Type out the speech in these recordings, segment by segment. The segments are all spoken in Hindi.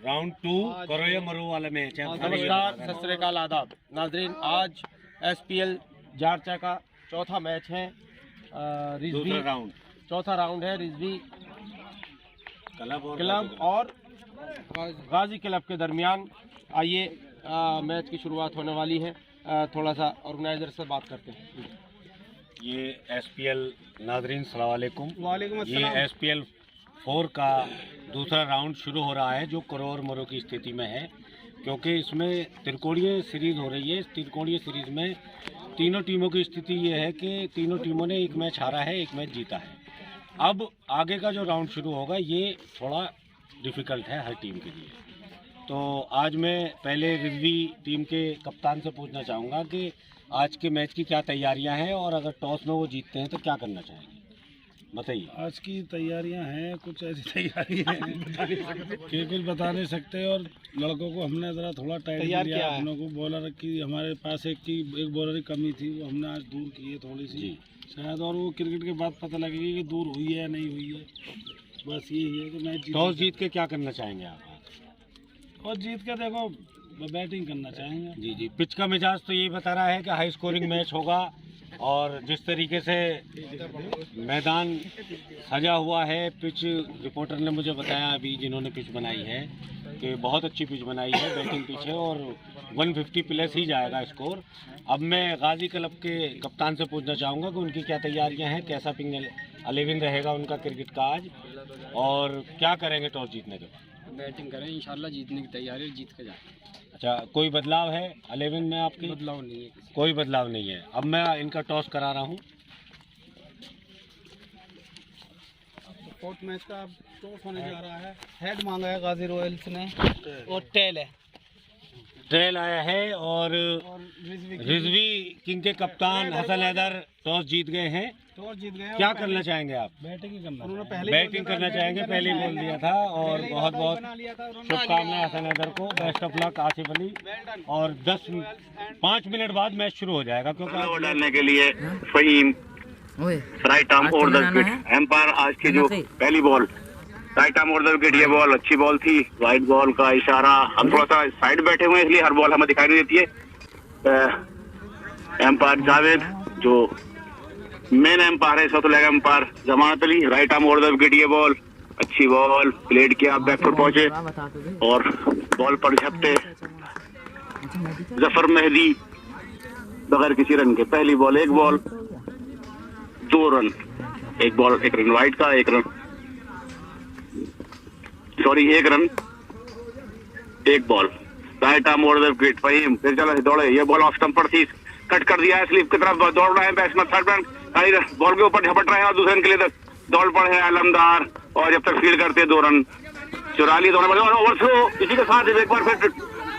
राउंड 2 करोया मरो वाला मैच है। नमस्कार, सत श्री अकाल, आदाब नाजरीन। आज SPL जारचा का चौथा मैच है। रिजवी चौथा राउंड है। रिजवी क्लब और गाजी क्लब के दरमियान। आइए मैच की शुरुआत होने वाली है। थोड़ा सा ऑर्गेनाइजर से बात करते हैं। ये SPL नाजरीन सलाम वालेकुम। वालेकुम अस्सलाम। ये SPL 4 का दूसरा राउंड शुरू हो रहा है जो करोर मरो की स्थिति में है, क्योंकि इसमें त्रिकोणीय सीरीज हो रही है। इस त्रिकोणीय सीरीज में तीनों टीमों की स्थिति ये है कि तीनों टीमों ने एक मैच हारा है, एक मैच जीता है। अब आगे का जो राउंड शुरू होगा ये थोड़ा डिफ़िकल्ट है हर टीम के लिए। तो आज मैं पहले रिजवी टीम के कप्तान से पूछना चाहूँगा कि आज के मैच की क्या तैयारियां हैं और अगर टॉस में वो जीतते हैं तो क्या करना चाहेंगे, बताइए। आज की तैयारियां हैं, कुछ ऐसी तैयारी हैं कि कुछ बता नहीं सकते। और लड़कों को हमने ज़रा थोड़ा टाइट किया। हम लोगों को बॉलर की हमारे पास एक बॉलर की कमी थी, वो हमने आज दूर की है थोड़ी सी शायद, और वो क्रिकेट के बाद पता लगेगी कि दूर हुई है या नहीं हुई है। बस यही है कि मैच टॉस जीत के क्या करना चाहेंगे आप? और जीत के देखो बैटिंग करना चाहेंगे। जी जी, पिच का मिजाज तो यही बता रहा है कि हाई स्कोरिंग मैच होगा, और जिस तरीके से मैदान सजा हुआ है, पिच रिपोर्टर ने मुझे बताया अभी जिन्होंने पिच बनाई है कि बहुत अच्छी पिच बनाई है, बैटिंग पिच है और 150 प्लस ही जाएगा स्कोर। अब मैं गाजी क्लब के कप्तान से पूछना चाहूँगा कि उनकी क्या तैयारियां हैं, कैसा पिंग 11 रहेगा उनका क्रिकेट का आज, और क्या करेंगे टॉस जीतने के बाद? बैटिंग करें, इंशाल्लाह जीतने की तैयारी, जीत के जाए। अच्छा, कोई बदलाव है 11 में आपकी? बदलाव नहीं है, कोई बदलाव नहीं है। अब मैं इनका टॉस करा रहा हूँ। फोर्थ मैच का टॉस होने जा रहा है। हेड मांगा है गाजी रॉयल्स ने और टेल है। ट्रेल आया है और रिजवी किंग के कप्तान हसन हैदर टॉस जीत गए हैं। क्या करना चाहेंगे आप? बैटिंग ही करना, उन्होंने पहले बैटिंग करना चाहेंगे, पहले बोल दिया था। और बहुत बहुत शुभकामनाएं हसन हैदर को, best of luck Asif Ali. और 5 मिनट बाद मैच शुरू हो जाएगा, क्योंकि डालने के लिए Faheem right arm over the wicket. Umpire आज की जो पहली ball right arm over the wicket, ये बॉल अच्छी बॉल थी। वाइट बॉल का इशारा, हम थोड़ा सा साइड बैठे हुए हैं इसलिए हर बॉल हमें दिखाई नहीं देती है। एम्पायर जावेद जो मेन एम्पायर है, इस वक्त लेग एम्पायर जमानत Ali, right arm over the wicket, ये बॉल अच्छी बॉल प्लेड किया, बैक फुट पहुंचे और बॉल पर झपटे जफर मेहदी बगैर किसी रन के। पहली ball 1 ball 2 run, 1 run wide का, 1 run 1 ball right arm over the wicket. Faheem फिर चला दौड़े, ये बॉल ऑफ स्टंप पर थी, कट कर दिया है, स्लिप की तरफ दौड़ रहे हैं बैट्समैन, थर्ड बैन बॉल के ऊपर झपट रहे हैं और दूसरे रन के लिए दौड़ पड़े हैं अलमदार, और जब तक फील्ड करते 2 रन चुरा लिए दोनों। और ओवर थ्रो, इसी के साथ एक बार फिर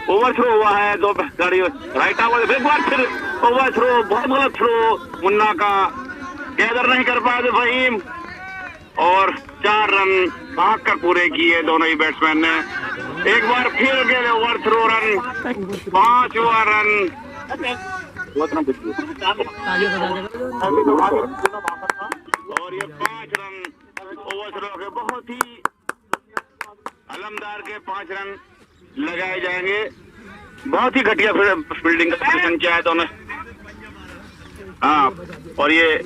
ओवर थ्रो हुआ है, 2 गाड़ी राइट आर्म, एक बार फिर ओवर थ्रो, बहुत गलत थ्रो मुन्ना का, गैदर नहीं कर पाए थे फहीम, और 4 रन भाग कर पूरे किए दोनों ही बैट्समैन ने। एक बार फिर गए ओवर थ्रो रन, 5वां रन, और ये 5 रन ओवर थ्रो के, बहुत ही अलमदार के 5 रन लगाए जाएंगे। बहुत ही घटिया फील्डिंग का प्रदर्शन किया है दोनों। हाँ, और ये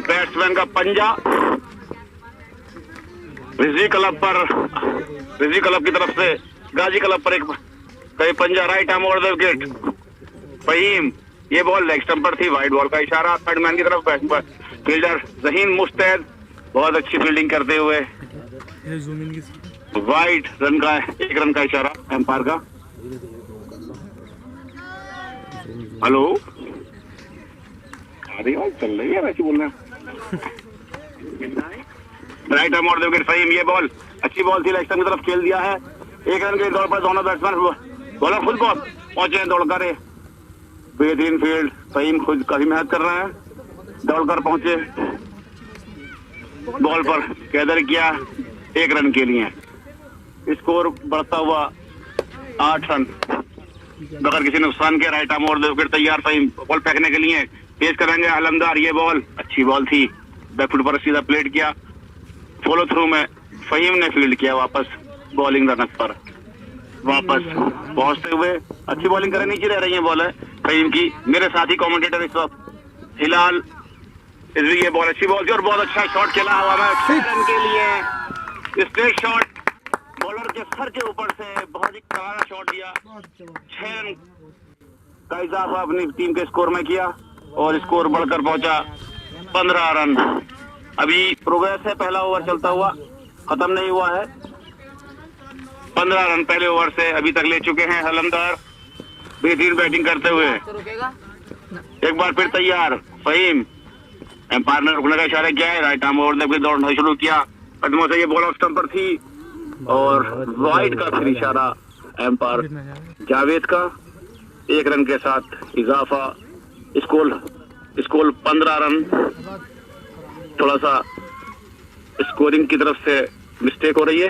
बैट्समैन का पंजा रिजवी क्लब की तरफ से गाजी क्लब पर एक कई पंजा, right arm over the wicket. Faheem, ये बॉल लेग स्टंप पर थी, वाइट बॉल का इशारा थर्ड मैन की तरफ। फील्डर जहीन मुस्तैद बहुत अच्छी फील्डिंग करते हुए, वाइट रन का 1 रन का इशारा एम्पायर का। हेलो, चल रही है वैसे बोलना। Right arm over the wicket Faheem, ये बॉल अच्छी बॉल थी, लेग स्टंप की तरफ खेल दिया है। 1 रन के दौड़ पर दोनों बैट्समैन बॉलर खुद पहुंचे दौड़कर, बेहतरीन फील्ड। फहीम खुद काफी मेहनत कर रहे हैं, दौड़कर पहुंचे, बॉल पर कैदर किया 1 रन के लिए। स्कोर बढ़ता हुआ 8 रन बगैर किसी नुकसान के। Right arm over the wicket तैयार, फहीम बॉल फेंकने के लिए पेश करेंगे अलमदार, ये बॉल अच्छी बॉल थी, बैकफुट पर सीधा प्लेट किया, फॉलो थ्रू में फहीम ने फील्ड किया वापस बॉलिंग रनर पर। वापस पहुंचते हुए अच्छी बॉलिंग करने नीचे रह रही है बॉलर फहीम की। मेरे साथी कमेंटेटर इस वक्त हिलाल, ये बॉल अच्छी बॉल थी और बहुत अच्छा शॉट खेला हवा में 6 रन के लिए। स्ट्रेट शॉट बॉलर के सर के ऊपर से बहुत ही करारा शॉट दिया। 6 रन का इजाफा अपनी टीम के स्कोर में किया और स्कोर बढ़कर पहुंचा 15 रन। अभी प्रोग्रेस है, पहला ओवर चलता हुआ खत्म नहीं हुआ है। 15 रन पहले ओवर से अभी तक ले चुके हैं अलमदार, बेहतरीन बैटिंग करते हुए। एक बार फिर तैयार फहीम, एम्पायर ने रुकने का इशारा किया है, राइट आर्म ओवर तक दौड़ना शुरू किया। कदमों से ये बॉल ऑफ स्टंप पर थी और वाइड का फिर इशारा एम्पायर जावेद का। 1 रन के साथ इजाफा, स्कोर 15 रन। थोड़ा सा स्कोरिंग की तरफ से मिस्टेक हो रही है,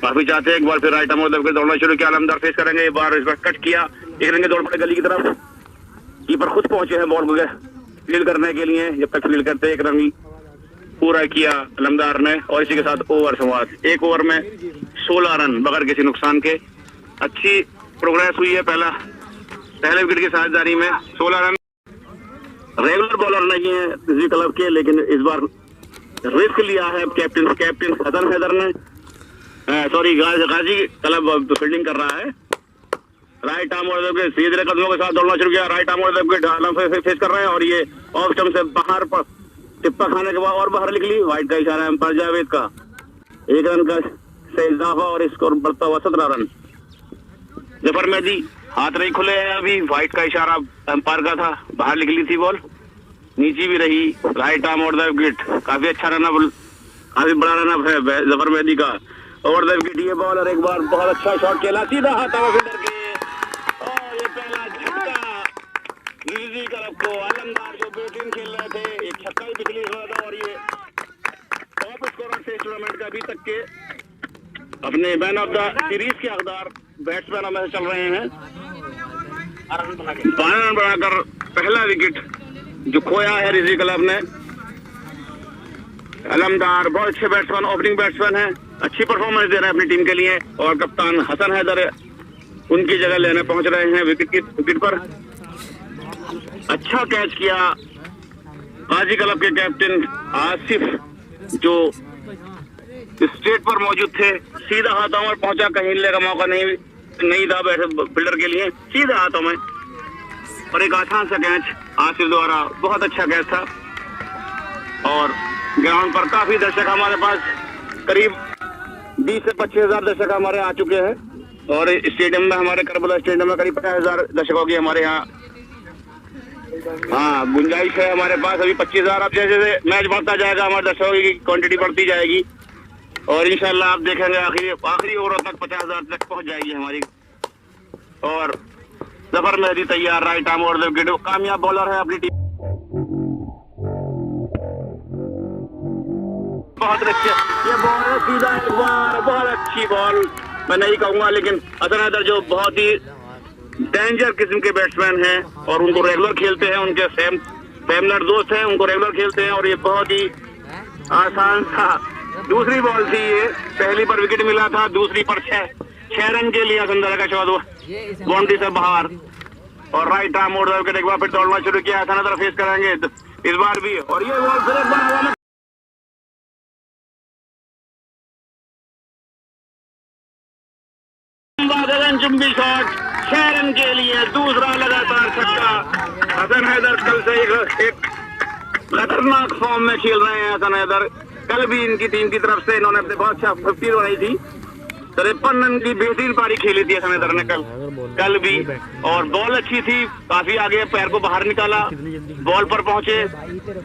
माफी चाहते हैं। एक बार फिर राइट आर्म ओवर दौड़ना शुरू किया, अलमदार फेस करेंगे। इस बार कट किया, 1 रन के दौड़ पड़े गली की तरफ। कीपर खुद पहुंचे हैं बॉल को फील्ड करने के लिए, जब तक फील्ड करते 1 रन पूरा किया अलमदार ने और इसी के साथ ओवर समाप्त। 1 ओवर में 16 रन बगैर किसी नुकसान के। अच्छी प्रोग्रेस हुई है पहले विकेट की साझेदारी में। 16 रन। रेगुलर बॉलर नहीं है किसी क्लब के, लेकिन इस बार रिस्क लिया है कैप्टन हसन हैदर ने, सॉरी गाजी क्लब फील्डिंग कर रहा है। राइट आर्म और सीधे कदमों के साथ दौड़ना शुरू किया। राइट आर्म और फेस कर रहे हैं और ये ऑफ स्टंप से बाहर पर टिप्पा खाने के बाद और बाहर निकली। वाइड का इशारा एम्पायर जावेद का। 1 रन का से इजाफा और स्कोर बढ़ता हुआ 17 रन। जफर मेहदी हाथ नहीं खुले हैं अभी, वाइड का इशारा एम्पायर का था, बाहर निकली थी बॉल, नीचे भी रही। राइट आर्म और द विकेट, काफी अच्छा रनअप, काफी बड़ा रनअप है जफर मेहदी का। ओवर द विकेट ये बॉल और एक बार बहुत अच्छा शॉट खेला सीधा हाथ फील्डर के और ये पहला झटका लीजी क्लब को। अलमदार जो बेहतरीन खेल रहे थे, एक छक्का भी बिजली हुआ था और ये टॉप स्कोरर थे इस टूर्नामेंट का अभी तक के, अपने मैन ऑफ द सीरीज के हकदार बैट्समैनों में से चल रहे हैं। 12 रन बनाकर पहला विकेट जो खोया है रिजी क्लब ने। अलमदार बहुत अच्छे बैट्समैन, ओपनिंग बैट्समैन हैं, अच्छी परफॉर्मेंस दे रहे हैं अपनी टीम के लिए और कप्तान हसन हैदर उनकी जगह लेने पहुंच रहे हैं विकेट पर। अच्छा कैच किया गाजी क्लब के कैप्टन आसिफ जो स्ट्रेट पर मौजूद थे, सीधा हाथों में पहुंचा, कहीं हिलने का मौका नहीं था फील्डर के लिए, सीधा हाथों में और एक आसान सा कैच आसिफ द्वारा, बहुत अच्छा कैच था। और ग्राउंड पर काफी दर्शक हमारे पास, करीब 20 से 25,000 दर्शक हमारे आ चुके हैं और स्टेडियम में, हमारे करबला स्टेडियम में करीब 50,000 दर्शकों की हमारे यहाँ गुंजाइश है हमारे पास। अभी 25,000, अब जैसे जैसे मैच बढ़ता जाएगा हमारे दर्शकों की क्वांटिटी बढ़ती जाएगी और इंशाल्लाह आप देखेंगे आखिरी ओवरों तक 50,000 तक पहुंच जाएगी हमारी। और जफर मेहदी तैयार, राइट आर्म और विकेट, कामयाब बॉलर है अपनी टीम, बहुत अच्छे। ये बॉल है सीधा एक बार, बहुत अच्छी बॉल, मैं नहीं कहूंगा, लेकिन हसन हैदर जो बहुत ही डेंजर किस्म के बैट्समैन हैं और उनको रेगुलर खेलते हैं, उनके फैमिलर दोस्त हैं, उनको रेगुलर खेलते हैं और ये बहुत ही आसान था। दूसरी बॉल थी ये, पहली पर विकेट मिला था, दूसरी पर 6 रन के लिए हसन हैदर का शॉट बाउंड्री से बाहर और राइट आर्म मोड़ विकेट। एक बार फिर दौड़ना शुरू किया, हसन हैदर फेस करेंगे इस बार भी और ये बॉल फिर एक बार हवा में चुंबी शॉट, 6 रन के लिए दूसरा लगातार छक्का। हसन हैदर कल से एक खतरनाक फॉर्म में खेल रहे हैं हसन हैदर। कल भी इनकी टीम की तरफ से इन्होंने अपने बहुत अच्छा 50 बनाई थी, 53 रन की बेहतरीन पारी खेली थी हसन हैदर ने कल भी और बॉल अच्छी थी, काफी आगे पैर को बाहर निकाला, बॉल पर पहुंचे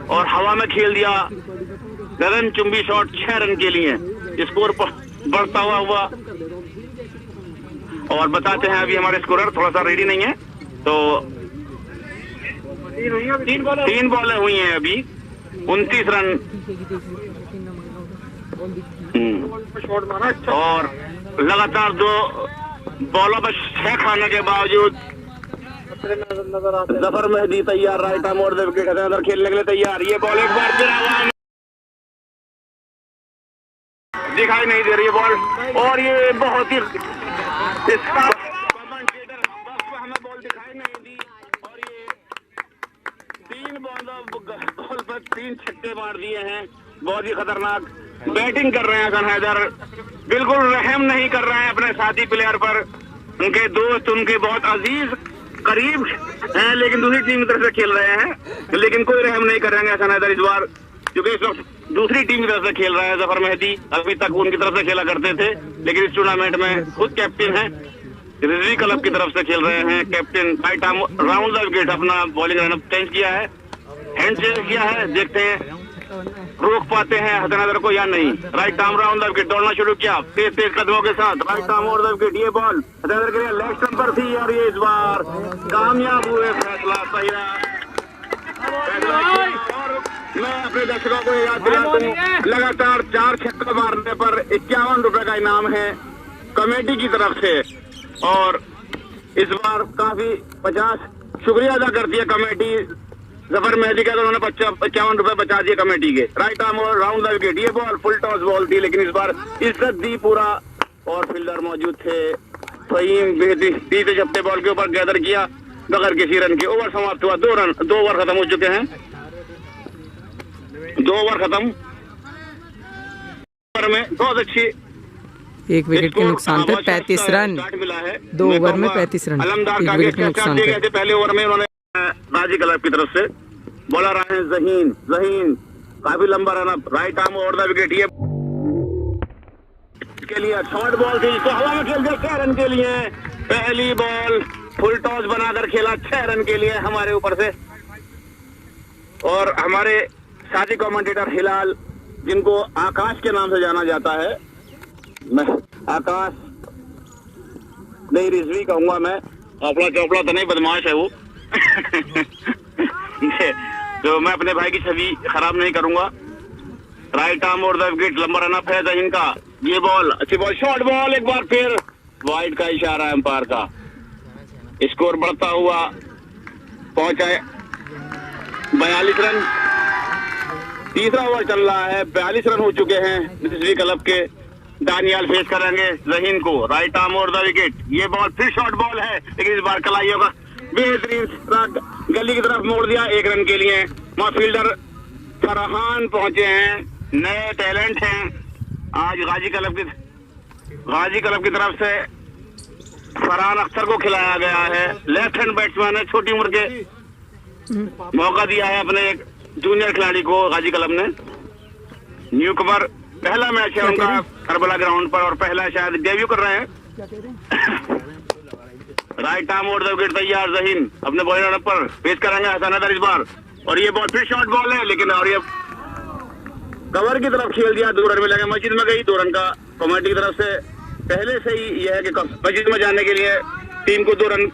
और हवा में खेल दिया गगन चुंबी शॉट 6 रन के लिए। स्कोर बढ़ता हुआ और बताते हैं अभी हमारे स्कोरर थोड़ा सा रेडी नहीं है, तो 3 बॉलें हुई हैं अभी, 29 रन और लगातार 2 बॉलों पर 6 खाने के बावजूद जफर मेहदी तैयार, राइट आर्म और विकेट अंदर खेलने के लिए तैयार। ये बॉल एक बार फिर दिखाई नहीं दे रही है बॉल और ये बहुत ही इसका कमेंटेटर बॉक्स में हमें बॉल दिखाई नहीं दी और ये 3 बॉल पर 3 छक्के मार दिए हैं। बहुत ही खतरनाक बैटिंग कर रहे हैं हसन हैदर, बिल्कुल रहम नहीं कर रहे हैं अपने साथी प्लेयर पर। उनके दोस्त, उनके बहुत अजीज करीब हैं, लेकिन दूसरी टीम की तरफ से खेल रहे हैं, लेकिन कोई रहम नहीं करेंगे हसन हैदर इस बार, क्योंकि इस वक्त दूसरी टीम की तरफ से खेल रहा है जफर मेहदी। अभी तक उनकी तरफ से खेला करते थे, लेकिन इस टूर्नामेंट में खुद कैप्टन है, रिजवी क्लब की तरफ से खेल रहे हैं। Captain right arm round the wicket अपना बॉलिंग लाइनअप चेंज किया है, हैंड चेंज किया है, देखते हैं रोक पाते हैं हसन हैदर को या नहीं। Right arm round the wicket दौड़ना शुरू किया तेज तेज कदमों के साथ। राइट आर्म और द विकेट, ये बॉल हसन हैदर के लिए लेग स्टंप पर थी और ये इस बार कामयाब हुए। फैसला सही रहा, और मैं अपने दर्शकों को याद दिला दूं, लगातार 4 छक्के मारने पर 51 रुपए का इनाम है कमेटी की तरफ से, और इस बार काफी 50 शुक्रिया अदा करती है कमेटी जफर मेहदी का, तो उन्होंने 55 रुपए बचा दिए कमेटी के। राइट आर्म और राउंड द विकेट, ये बॉल फुल टॉस बॉल थी, लेकिन इस बार इज्जत दी पूरा, और फील्डर मौजूद थे फहीम बेहदी, 30 छप्पे बॉल के ऊपर गैदर किया बगैर किसी रन के। ओवर समाप्त हुआ, 2 ओवर खत्म हो चुके हैं, 2 ओवर खत्म। ओवर में बहुत अच्छी 1 विकेट के नुकसान पे 35 रन, 2 ओवर में 35 रन, 1 विकेट के नुकसान पे। पहले ओवर में उन्होंने गाजी क्लब की तरफ से बॉलर आए हैं जहीन काफी लंबा run up. Right arm over the wicket, ये के लिए शॉर्ट बॉल थी, इसको हवा में खेल दिया 6 रन के लिए। पहली बॉल फुल टॉस बनाकर खेला 6 रन के लिए हमारे ऊपर से, और हमारे साथी कमेंटेटर हिलाल, जिनको आकाश के नाम से जाना जाता है, मैं आकाश नहीं रिजवी कहूंगा, मैं चौपड़ा तो नहीं, बदमाश है वो तो मैं अपने भाई की छवि खराब नहीं करूंगा। राइट आर्म और द विकेट, लंबा रन अप है जहीन का, ये बॉल अच्छी बॉल, शॉर्ट बॉल, एक बार फिर वाइड का इशारा एम्पायर का। स्कोर बढ़ता हुआ पहुंचा 42 रन, तीसरा ओवर चल रहा है, 42 रन हो चुके हैं। रिजवी क्लब के दानियाल फेस करेंगे जहीन को। राइट आर्म और द विकेट, ये बॉल फिर शॉर्ट बॉल है, लेकिन इस बार कलाइयों का बेहतरीन गली की तरफ मोड़ दिया 1 रन के लिए। वहाँ फील्डर फरहान पहुंचे हैं, नए टैलेंट हैं आज गाजी क्लब की तरफ से। फरहान अख्तर को खिलाया गया है, लेफ्ट हैंड बैट्समैन है, छोटी उम्र के, मौका दिया है अपने एक जूनियर खिलाड़ी को गाजी क्लब ने। न्यू कमर, पहला मैच है उनका करबला ग्राउंड पर, और पहला शायद डेब्यू कर रहे हैं। राइट आर्म और द विकेट तैयार, जहीन अपने बॉलिंग पर पेश करेंगे हसन हैदर इस बार, और ये बॉल फिर शॉर्ट बॉल है, लेकिन और ये कवर की तरफ खेल दिया, 2 रन में लगे, मस्जिद में गई 2 रन का कमेटी की तरफ से। पहले से ही यह है कि मस्जिद में जाने के लिए टीम को 2 रन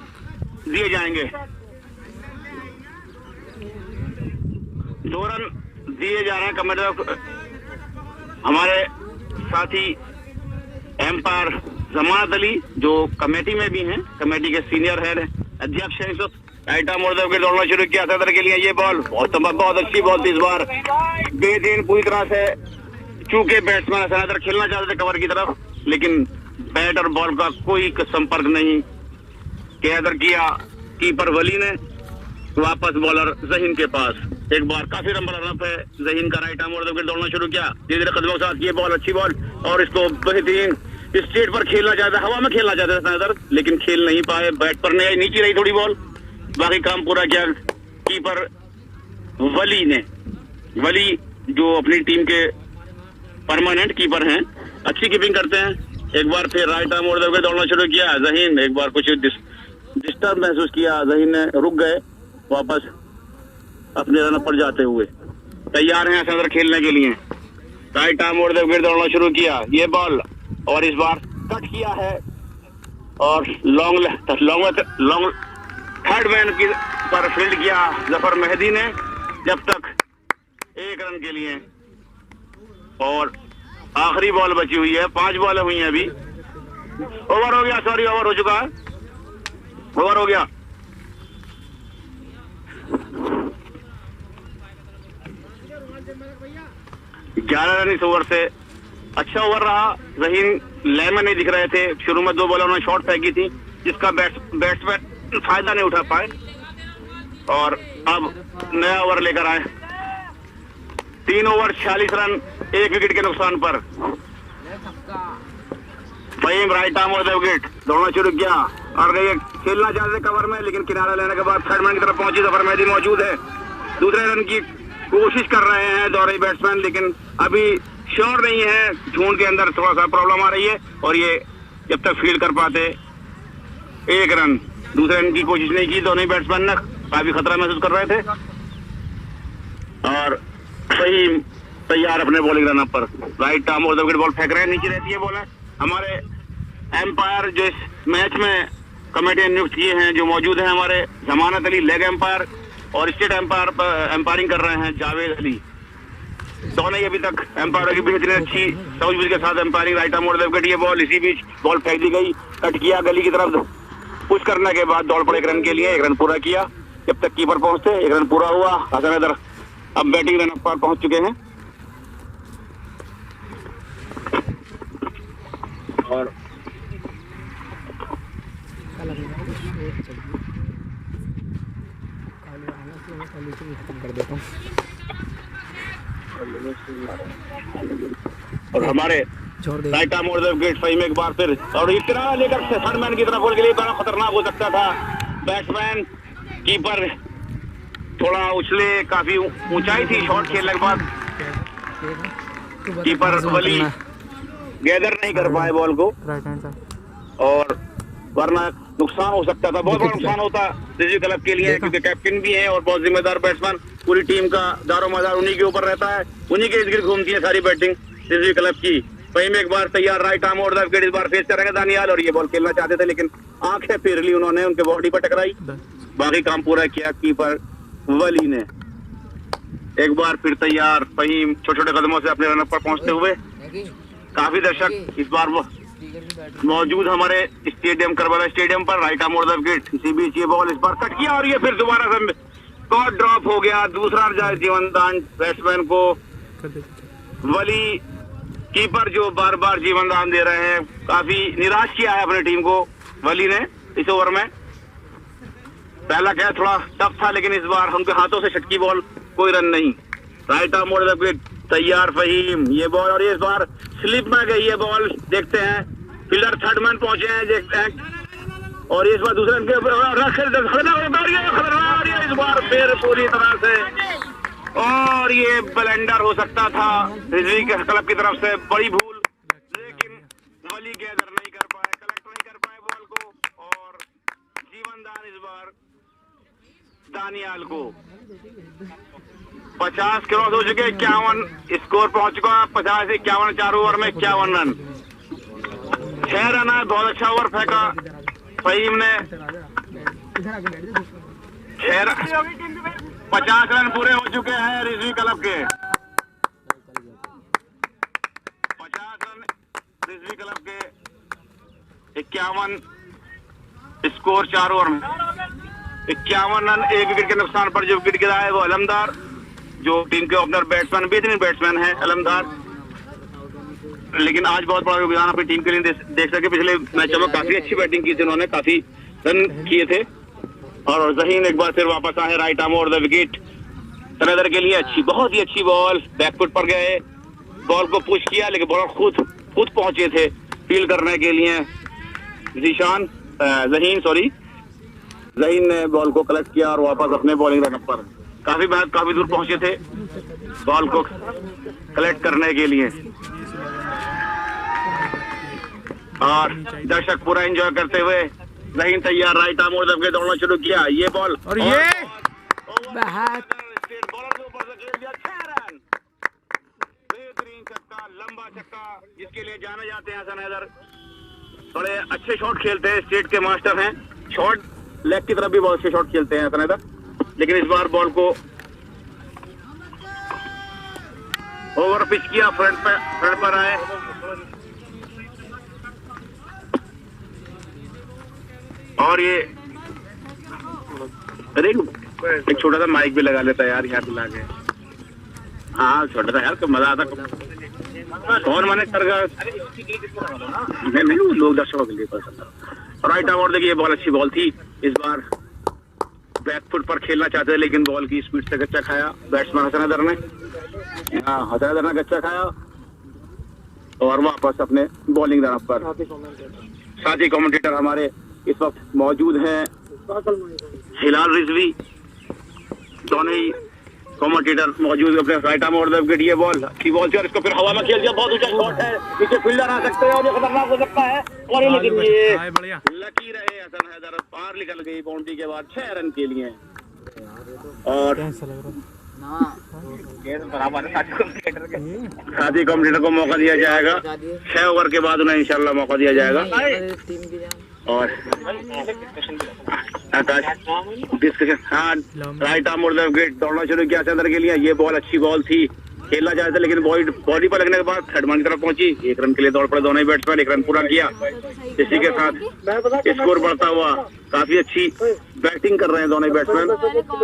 दिए जाएंगे, 2 रन दिए जा रहे हैं कमेटी। हमारे साथी एम्पायर जमानत अली, जो कमेटी में भी हैं, कमेटी के सीनियर हेड अध्यक्ष हैं इस वक्त। राइट आर्म और द विकेट दौड़ना शुरू किया सदर के लिए, ये बॉल बहुत अच्छी बॉल थी इस बार, बेदीन पूरी तरह से, चूंकि बैट्समैन सदर खेलना चाहते थे कवर की तरफ, लेकिन बैट और बॉल का कोई संपर्क नहीं कैदर किया कीपर वली ने। वापस बॉलर जहीन के पास, एक बार काफी लंबा रन है जहीन का। राइट आर्म और द विकेट दौड़ना शुरू किया धीरे धीरे कदमों के साथ, ये बॉल अच्छी बॉल, और इसको बेहतरीन स्ट्रेट पर खेलना चाहता है, हवा में खेलना चाहते थे सदर, लेकिन खेल नहीं पाए, बैट पर नहीं, नीचे रही थोड़ी बॉल, बाकी काम पूरा किया कीपर वली ने। वली जो अपनी टीम के परमानेंट कीपर हैं, अच्छी कीपिंग करते हैं। एक बार फिर राइट आर्म और द विकेट दौड़ना शुरू किया जहीन, एक बार कुछ डिस्टर्ब महसूस किया जहीन ने, रुक गए, वापस अपने रन पर जाते हुए तैयार हैं सदर खेलने के लिए। राइट आर्म और द विकेट दौड़ना शुरू किया, ये बॉल, और इस बार कट किया है, और लॉन्ग थर्ड मैन की पर फील्ड किया जफर मेहदी ने, जब तक 1 रन के लिए, और आखिरी बॉल बची हुई है, 5 बॉलें हुई हैं अभी। ओवर हो गया, सॉरी ओवर हो चुका है, ओवर हो गया। ग्यारह रन इस ओवर से, अच्छा ओवर रहा। जहीन लय में नहीं दिख रहे थे। शुरू में 2 बॉलों ने शॉट फेंकी थी जिसका बैट्समैन फायदा नहीं उठा पाए और अब नया ओवर लेकर आए। 3 ओवर 46 रन 1 विकेट के नुकसान पर। फहीम राइट आर्म और विकेट दौड़ना शुरू किया और ये खेलना चाहते कवर में, लेकिन किनारा लेने के बाद थर्ड मैन की तरफ पहुंची। जफर मेहदी मौजूद है, दूसरे रन की कोशिश कर रहे हैं दौरे बैट्समैन, लेकिन अभी श्योर नहीं है। झूठ के अंदर थोड़ा सा प्रॉब्लम आ रही है और ये जब तक फील्ड कर पाते 1 रन। दूसरे रन की कोशिश नहीं की दोनों बैट्समैन ने, काफी खतरा महसूस कर रहे थे और फहीम तैयार अपने बॉलिंग रन पर। राइट आर्म और विकेट बॉल फेंक रहे हैं, नीचे रहती है बॉल। हमारे एम्पायर जो इस मैच में कमेटी नियुक्त किए हैं जो मौजूद हैं, हमारे जमानत अली लेग एम्पायर और स्टेट एम्पायर एम्पायरिंग कर रहे हैं जावेद अली। दोनों ही अभी तक एम्पायर की बेहतरीन अच्छी समझबूझ के साथ एम्पायरिंग। राइट आर्म और विकेट, ये बॉल इसी बीच बॉल फेंक दी गई, कट किया गली की तरफ, पुश करने के बाद दौड़ पड़े 1 रन के लिए। 1 रन पूरा किया जब तक कीपर पहुंचते। 1 रन पूरा हुआ। हसन हैदर अब बैटिंग रन पर पहुंच चुके हैं और हमारे राइट आर्म और विकेट फहीम एक बार फिर और इतना लेकर थर्ड मैन की तरफ बॉल के लिए बड़ा खतरनाक हो सकता था। बैट्समैन कीपर थोड़ा उछले, काफी ऊंचाई थी शॉट खेलने के बाद। कीपर वली गैदर नहीं कर पाए बॉल को और वरना नुकसान हो सकता था, बहुत बड़ा नुकसान होता रिजवी क्लब के लिए, क्योंकि कैप्टन भी है और बहुत जिम्मेदार बैट्समैन। पूरी टीम का दारोमदार उन्हीं के ऊपर रहता है, उन्हीं के इर्द गिर्द घूमती है सारी बैटिंग रिजवी क्लब की। फहीम एक बार तैयार, राइट आर्म और विकेट, इस बार फेस करेंगे दानियाल और ये बॉल खेलना चाहते थे लेकिन आंखें फेर ली उन्होंने, उनके बॉडी पर टकराई। बाकी काम पूरा किया कीपर वली ने। एक बार फिर तैयार फहीम छोटे छोटे कदमों से अपने रन पर पहुंचते हुए। काफी दर्शक इस बार मौजूद हमारे स्टेडियम करबला स्टेडियम पर। राइट आर्म और विकेट, इसी बीच ये बॉल इस बार कट किया और ये फिर दोबारा से कॉट ड्रॉप हो गया। दूसरा जीवन दान बैट्समैन को वली, कीपर जो बार बार जीवन दान दे रहे हैं। काफी निराश किया है अपनी टीम को वली ने इस ओवर में। पहला क्या थोड़ा टफ था लेकिन इस बार उनके हाथों से छटकी बॉल, कोई रन नहीं। राइट आर्म और विकेट तैयार फहीम, ये बॉल और ये इस बार स्लिप में गई है बॉल। देखते हैं फील्डर थर्ड मैन पहुंचे हैं, देखते हैं और इस बार दूसरे इस बार फिर पूरी तरह से और ये ब्लेंडर हो सकता था रिजवी क्लब की तरफ से, बड़ी भूल, लेकिन वली गैदर नहीं कर पाए, कलेक्ट नहीं कर पाए बॉल को और जीवन दान इस बार दानियाल को। 50 क्रॉस हो चुके, 51 स्कोर पहुंच चुका, 50 से 51, 4 ओवर में 51 रन, 6 रन है। बहुत अच्छा ओवर फेंका फहीम ने, 50 रन पूरे हो चुके हैं रिजवी क्लब के। 50 रन रिजवी क्लब के, 51 स्कोर 4 ओवर में, 51 रन 1 विकेट के नुकसान पर। जो विकेट गिरा है वो अलमदार, जो टीम के ओपनर बैट्समैन, बेहतरीन बैट्समैन है अलमदार, लेकिन आज बहुत बड़ा योगदान अपनी टीम के लिए देख सके। पिछले मैचों में काफी अच्छी बैटिंग की थी उन्होंने, काफी रन किए थे और जहीन एक बार फिर वापस आए। राइट आर्म और विकेट सनेदर के लिए अच्छी, बहुत ही अच्छी बॉल, बैकफुट पर गए, बॉल को पुश किया लेकिन बॉलर खुद पहुंचे थे फील्ड करने के लिए। जहीन ने बॉल को कलेक्ट किया और वापस अपने बॉलिंग रन पर काफी दूर पहुंचे थे बॉल को कलेक्ट करने के लिए और दर्शक पूरा एंजॉय करते हुए। जहीन तैयार, राइट आर्म और विकेट दौड़ना शुरू किया, ये बॉल और ये बॉलर के ऊपर से खेल दिया 6 रन, बेहतरीन छक्का, लंबा छक्का जिसके लिए जाने जाते हैं हसन हैदर। बड़े अच्छे शॉट खेलते हैं, स्टेट के मास्टर हैं, शॉट लेग की तरफ भी बहुत अच्छे शॉट खेलते हैं हसन हैदर, लेकिन इस बार बॉल को ओवर पिच किया, फ्रंट पर आए और ये एक छोटा सा माइक भी लगा लेता यार यहाँ पे लाके। हाँ छोटा सा यार, मजा आता। और मैंने नहीं वो लोग दर्शकों के लिए राइट आर्म। और देखिए ये बॉल अच्छी बॉल थी, इस बार बैक फुट पर खेलना चाहते थे लेकिन बॉल की स्पीड से गच्चा खाया बैट्समैन हसन हैदर ने। हसन हैदर ने गच्चा खाया और वापस अपने बॉलिंग तरफ पर। साथ ही कमेंटेटर हमारे इस वक्त मौजूद हैं हिलाल रिजवी, दोनों ही कमेंटेटर मौजूद अपने राइट आर्म और विकेट। ये बॉल अच्छी बॉल थी और इसको फिर हवा में खेल दिया, बहुत ऊंचा शॉट है, नीचे फील्डर आ सकते हैं और ये खतरनाक हो सकता है। और लेकिन ये लकी रहे हसन हैदर, पार निकल गई बाउंड्री के बाद 6 रन के लिए। और साथी कमेंटेटर को मौका दिया जाएगा, 6 ओवर के बाद उन्हें इंशाल्लाह मौका दिया जाएगा। और डिस्कशन, हाँ राइट आर्म और विकेट दौड़ना शुरू किया चंद्र के लिए। ये बॉल अच्छी बॉल थी, खेलना चाहते लेकिन बॉडी पर लगने के बाद थर्ड मैन की तरफ पहुंची, 1 रन के लिए दौड़ पड़े दोनों ही बैट्समैन, 1 रन पूरा किया। इसी के साथ स्कोर बढ़ता हुआ, काफी अच्छी बैटिंग कर रहे हैं दोनों ही बैट्समैन,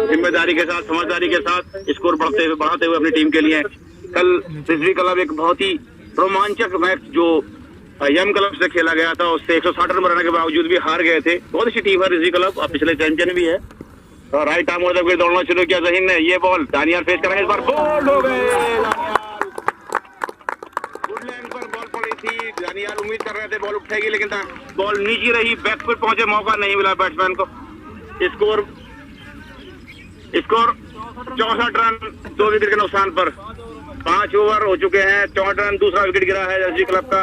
जिम्मेदारी के साथ समझदारी के साथ स्कोर बढ़ाते हुए अपनी टीम के लिए। कल रिजवी क्लब एक बहुत ही रोमांचक मैच जो यम क्लब से खेला गया था, उससे 160 रन बनाने के बावजूद भी हार गए थे। बहुत अच्छी टीम है रिजवी क्लब, अब पिछले चैंपियन भी है। और राइट आर्म और दौड़ना शुरू किया जहीन ने। ये बॉल दानियाल फेस कर रहे हैं, इस बार बोल्ड हो गए गुड लैंड पर बॉल पड़ी थी। दानियाल उम्मीद कर रहे थे बॉल उठेगी लेकिन बॉल नीचे रही, बैक पर पहुंचे, मौका नहीं मिला बैट्समैन को। स्कोर 64 रन 2 विकेट के नुकसान पर। 5 ओवर हो चुके हैं, 64 रन, दूसरा विकेट गिरा है रिजवी क्लब का।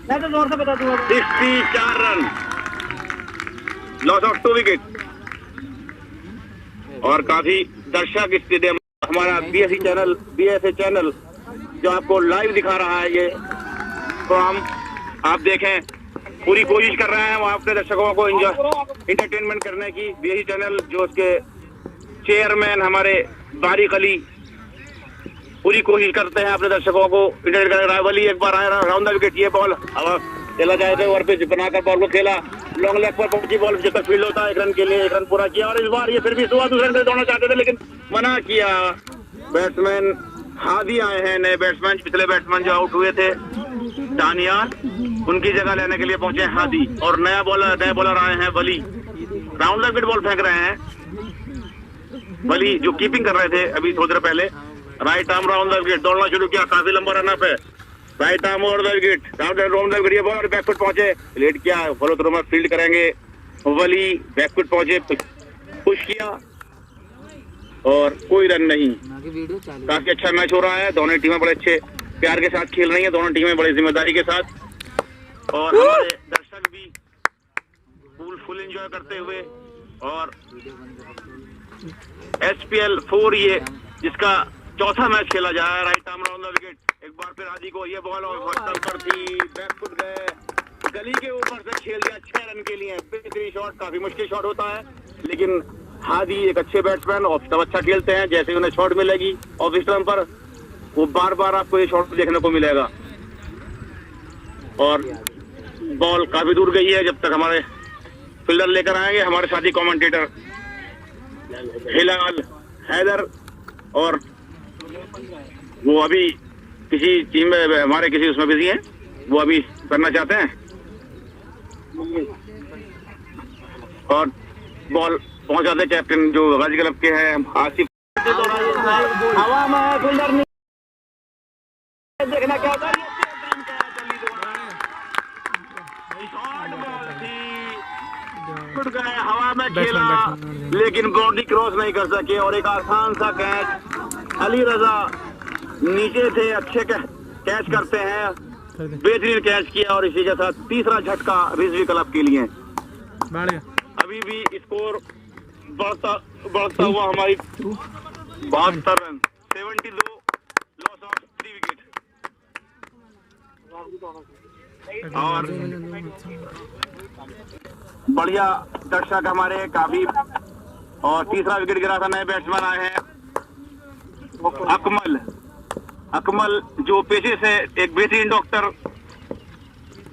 64 रन, लॉस ऑफ 2 विकेट। और काफी दर्शक स्टेडियम, हमारा बीएसए चैनल जो आपको लाइव दिखा रहा है, ये प्रोग्राम आप देखें, पूरी कोशिश कर रहे हैं वहाँ अपने दर्शकों को इंटरटेनमेंट करने की। बीएसए चैनल जो उसके चेयरमैन हमारे बारिक अली पूरी कोशिश करते हैं अपने दर्शकों को इंटरटेन करने। वली एक बार आया राउंड द विकेट, ये बॉल खेला जाए थे ओवर पे बनाकर बॉल को खेला, लॉन्ग लेग पर पहुंची बॉल, जिसका फील्ड होता है 1 रन के लिए, 1 रन पूरा किया। और इस बार ये फिर भी सुबह दूसरे रन दौड़ना चाहते थे लेकिन मना किया। बैट्समैन हादी आए हैं, नए बैट्समैन, पिछले बैट्समैन जो आउट हुए थे दानियाल, उनकी जगह लेने के लिए पहुंचे हादी। और नए बॉलर आए हैं वली, राउंड द विकेट बॉल फेंक रहे हैं वली, जो कीपिंग कर रहे थे अभी थोड़ी देर पहले। Right arm round the wicket दौड़ना शुरू किया, काफी लंबा रन अप है। राइट आर्म और the wicket, round the wicket, ये बॉल बैक फुट पहुंचे, लेट किया, फॉलो थ्रू में फील्ड करेंगे वली, बैक फुट पहुंचे, पुश किया और कोई रन नहीं। काफी अच्छा मैच हो रहा है, दोनों टीमें बड़े अच्छे प्यार के साथ खेल रही हैं, दोनों टीमें बड़ी जिम्मेदारी के साथ। और हमारे दर्शक भी फुल एंजॉय करते हुए। और SPL 4 ये जिसका चौथा मैच खेला जा रहा है। Right arm round the wicket, एक बार फिर हादी को ये बॉल और पर थी, बैक फुट गए, गली के ऊपर से खेल दिया 6 रन के लिए। बेहतरीन शॉट, काफी मुश्किल शॉट होता है लेकिन हादी एक अच्छे बैट्समैन, ऑफ स्टंप अच्छा खेलते हैं, जैसे उन्हें शॉट मिलेगी ऑफ स्टंप पर वो बार बार आपको ये शॉट देखने को मिलेगा। और बॉल काफी दूर गई है, जब तक हमारे फील्डर लेकर आएंगे हमारे साथी कमेंटेटर हिलाल हैदर। और वो अभी किसी टीम में हमारे किसी उसमें बिजी हैं, वो अभी करना चाहते हैं। और बॉल पहुंचाते कैप्टन जो गाजी क्लब के हैं आसिफ, हवा में फील्डर देखना क्या होता है, हवा में खेला लेकिन बाउंड्री क्रॉस नहीं कर सके। और एक आसान सा कैच, अली रजा नीचे थे, अच्छे कैच करते हैं, बेहतरीन कैच किया। और इसी के साथ तीसरा झटका रिजवी क्लब के लिए। अभी भी स्कोर बढ़ता हुआ, हमारी 72 रन, 72, लॉस ऑफ 3 विकेट। और बढ़िया दर्शक हमारे काफी। और तीसरा विकेट गिरा था, नए बैट्समैन आए हैं अकमल जो पेशे से एक बेहतरीन डॉक्टर,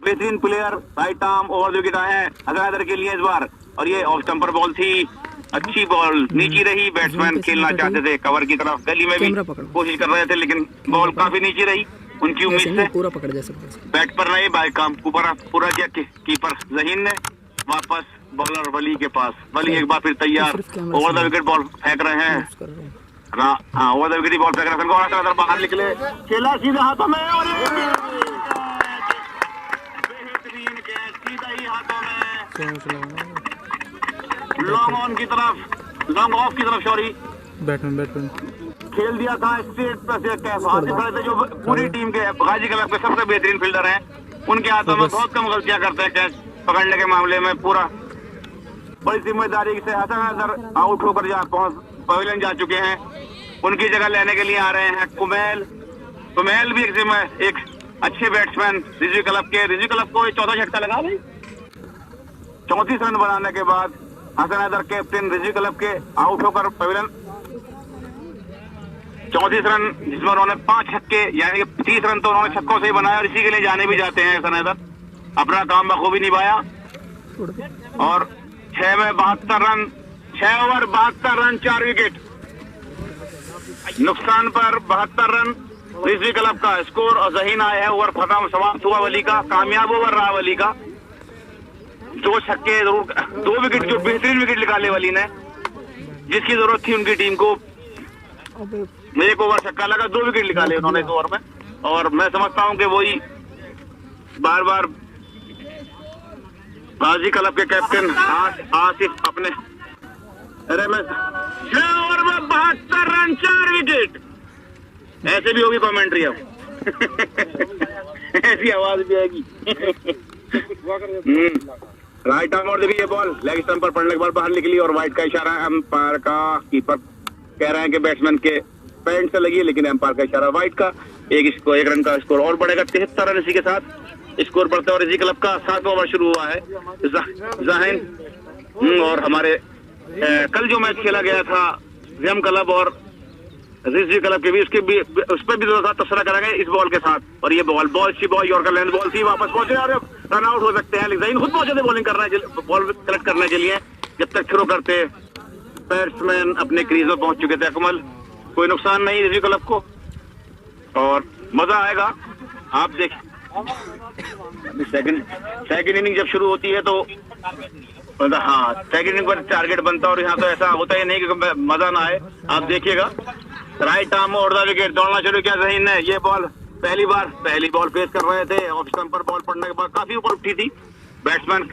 बेहतरीन player. Right arm over wicket आए हैं हसन हैदर के लिए इस बार। और ये ऑफ स्टंप पर बॉल थी, अच्छी बॉल नीची रही, बैट्समैन खेलना चाहते थे कवर की तरफ, गली में भी कोशिश कर रहे थे लेकिन बॉल काफी नीची रही उनकी उम्मीद से। पूरा पकड़ जा सकते हैं। बैट पर रहे बाई काम पूरा किया कीपर जहीन ने, वापस बॉलर वली के पास। वली एक बार फिर तैयार, ओवर द विकेट बॉल फेंक रहे हैं। हाँ, ओवर द विकेट बॉल फेंक रहे हैं, बाहर निकले, खेला सीधे हाथों में और बेहतरीन कैच सीधा ही हाथों में, लॉन्ग ऑन की तरफ, लॉन्ग ऑफ की तरफ, सॉरी बैट्समैन खेल दिया था स्ट्रेट पर से कैच। हासिफ खड़े थे जो पूरी टीम के गाजी क्लब के सबसे बेहतरीन फील्डर हैं, उनके हाथों में बहुत कम गलतियां करते हैं कैच पकड़ने के मामले में। पूरा बड़ी जिम्मेदारी से हसन अजहर आउट होकर पवेलियन जा चुके हैं, उनकी जगह लेने के लिए आ रहे हैं कुमैल भी एक अच्छे बैट्समैन रिजवी क्लब के। रिजवी क्लब को चौथा झटका लगा भाई, 34 रन बनाने के बाद हसन अजहर कैप्टन रिजवी क्लब के आउट होकर पवेलियन 34 रन, जिसमें उन्होंने 5 छक्के यानी कि 30 रन तो उन्होंने छक्कों से ही बनाया और इसी के लिए जाने भी जाते हैं। हसन अजहर अपना काम बखूबी निभाया और 6 में 72 रन, 6 ओवर 72 रन, 4 विकेट, नुकसान पर 72 रन रिजवी क्लब का स्कोर। और जहीन आए हैं, ओवर खत्म, समाप्त हुआ वली का, कामयाब ओवर रहा वली का। 2 छक्के जरूर, 2 विकेट, जो बेहतरीन विकेट निकाले वली ने, जिसकी जरूरत थी उनकी टीम को। एक ओवर छक्का लगा, 2 विकेट निकाले उन्होंने इस ओवर में, और मैं समझता हूं कि वही बार बार गाजी क्लब के कैप्टन आसिफ अपने 6 ओवर में 72 रन, 4 विकेट, ऐसे भी होगी कमेंट्री अब ऐसी आवाज भी आएगी। राइट आर्म और देखिए बॉल लेग स्टंप पर पड़ने के बाद बाहर निकली और वाइड का इशारा एम्पायर का। कीपर कह रहे हैं कि बैट्समैन के पैंट से लगी है, लेकिन एम्पायर का इशारा वाइड का। एक रन का स्कोर और बढ़ेगा, 73 रन इसी के साथ स्कोर बढ़ता है। और इसी क्लब का 7वां ओवर शुरू हुआ है। जाहिन और हमारे कल जो मैच खेला गया था जेम क्लब और रिजवी क्लब के भी, उस पर भी तबसरा करेंगे इस बॉल के साथ। और ये बॉल अच्छी बॉल, यॉर्कर लेंथ बॉल थी, वापस पहुंचे और रन आउट हो सकते हैं। जाहिन खुद पहुंचे थे बॉलिंग करने, बॉल कलेक्ट करने के लिए, जब तक थ्रो करते बैट्समैन अपने क्रीज में पहुंच चुके थे। अकमल, कोई नुकसान नहीं रिजवी क्लब को और मजा आएगा। आप देख सेकंड इनिंग जब शुरू होती है तो हाँ, सेकंड इनिंग पर टारगेट बनता है और यहाँ तो ऐसा होता ही नहीं कि मजा ना आए। आप देखिएगा, राइट आर्म और द विकेट, दौड़ना शुरू किया जहीन ने। ये बॉल पहली बॉल फेस कर रहे थे, ऑफ स्टंप पर बॉल पड़ने के बाद काफी ऊपर उठी थी। बैट्समैन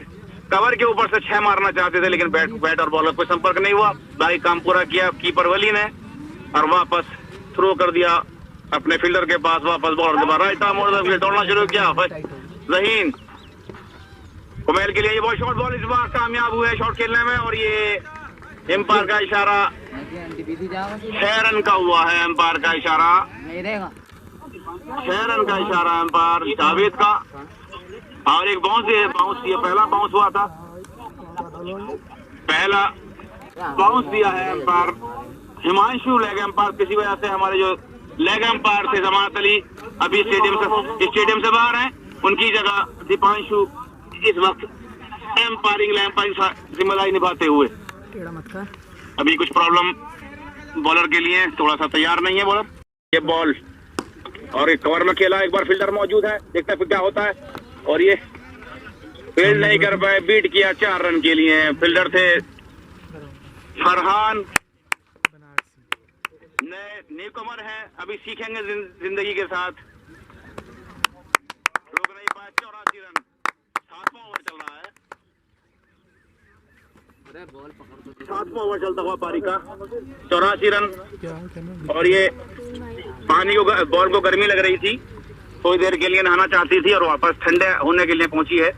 कवर के ऊपर से 6 मारना चाहते थे, लेकिन बैट और बॉल का कोई संपर्क नहीं हुआ। भाई काम पूरा किया कीपर वली ने और वापस थ्रो कर दिया अपने फील्डर के पास। वापस बॉल दोबारा राइट आर्म और द विकेट, दौड़ना शुरू किया जहीन। कुमैल के लिए ये शॉर्ट बॉल इस बार कामयाब हुए शॉट खेलने में, और ये एम्पायर का इशारा 6 रन का हुआ है। एम्पायर का इशारा 6 रन का इशारा एम्पायर जावेद का। और एक बाउंस ये पहला बाउंस हुआ था, पहला बाउंस दिया है एम्पायर हिमांशु। लेग एम्पायर किसी वजह से हमारे जो लेग एम्पायर थे जमानत अली अभी स्टेडियम से बाहर हैं, उनकी जगह दीपांशु इस वक्त एम्पायरिंग जिम्मेदारी निभाते हुए। अभी कुछ प्रॉब्लम बॉलर के लिए, थोड़ा सा तैयार नहीं है बॉलर। ये बॉल और एक कवर में खेला, एक बार फील्डर मौजूद है, देखते हैं क्या होता है। और ये फील्ड नहीं कर पाए, बीट किया 4 रन के लिए। फील्डर थे फरहान, न्यू कमर है, अभी सीखेंगे जिंदगी के साथ। रोक नहीं पाए, 84 रन, 7वां ओवर चल रहा है, 7वां ओवर चलता हुआ पारी का, 84 रन। और ये पानी को, बॉल को गर्मी लग रही थी, थोड़ी देर के लिए नहाना चाहती थी और वापस ठंडे होने के लिए पहुंची है।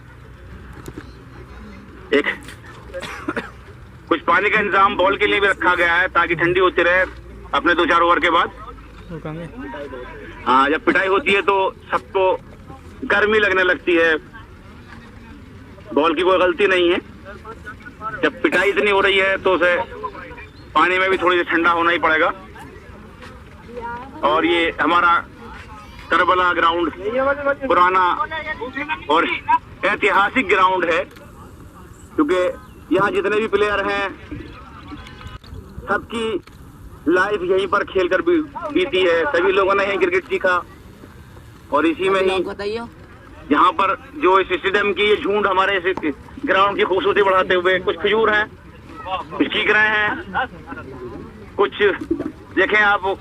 कुछ पानी का इंतजाम बॉल के लिए भी रखा गया है ताकि ठंडी होती रहे अपने 2-4 ओवर के बाद। हाँ, जब पिटाई होती है तो सबको गर्मी लगने लगती है, बॉल की कोई गलती नहीं है। जब पिटाई इतनी हो रही है तो उसे पानी में भी थोड़ी सी ठंडा होना ही पड़ेगा। और ये हमारा करबला ग्राउंड पुराना और ऐतिहासिक ग्राउंड है, क्योंकि यहाँ जितने भी प्लेयर हैं सबकी लाइफ यहीं पर खेलकर बीती है, सभी लोगों ने यहीं क्रिकेट सीखा और इसी में ही यहाँ पर जो इस स्टेडियम की ये झुंड हमारे ग्राउंड की खूबसूरती बढ़ाते हुए कुछ खजूर हैं, कुछ चीख रहे हैं, कुछ देखें आप,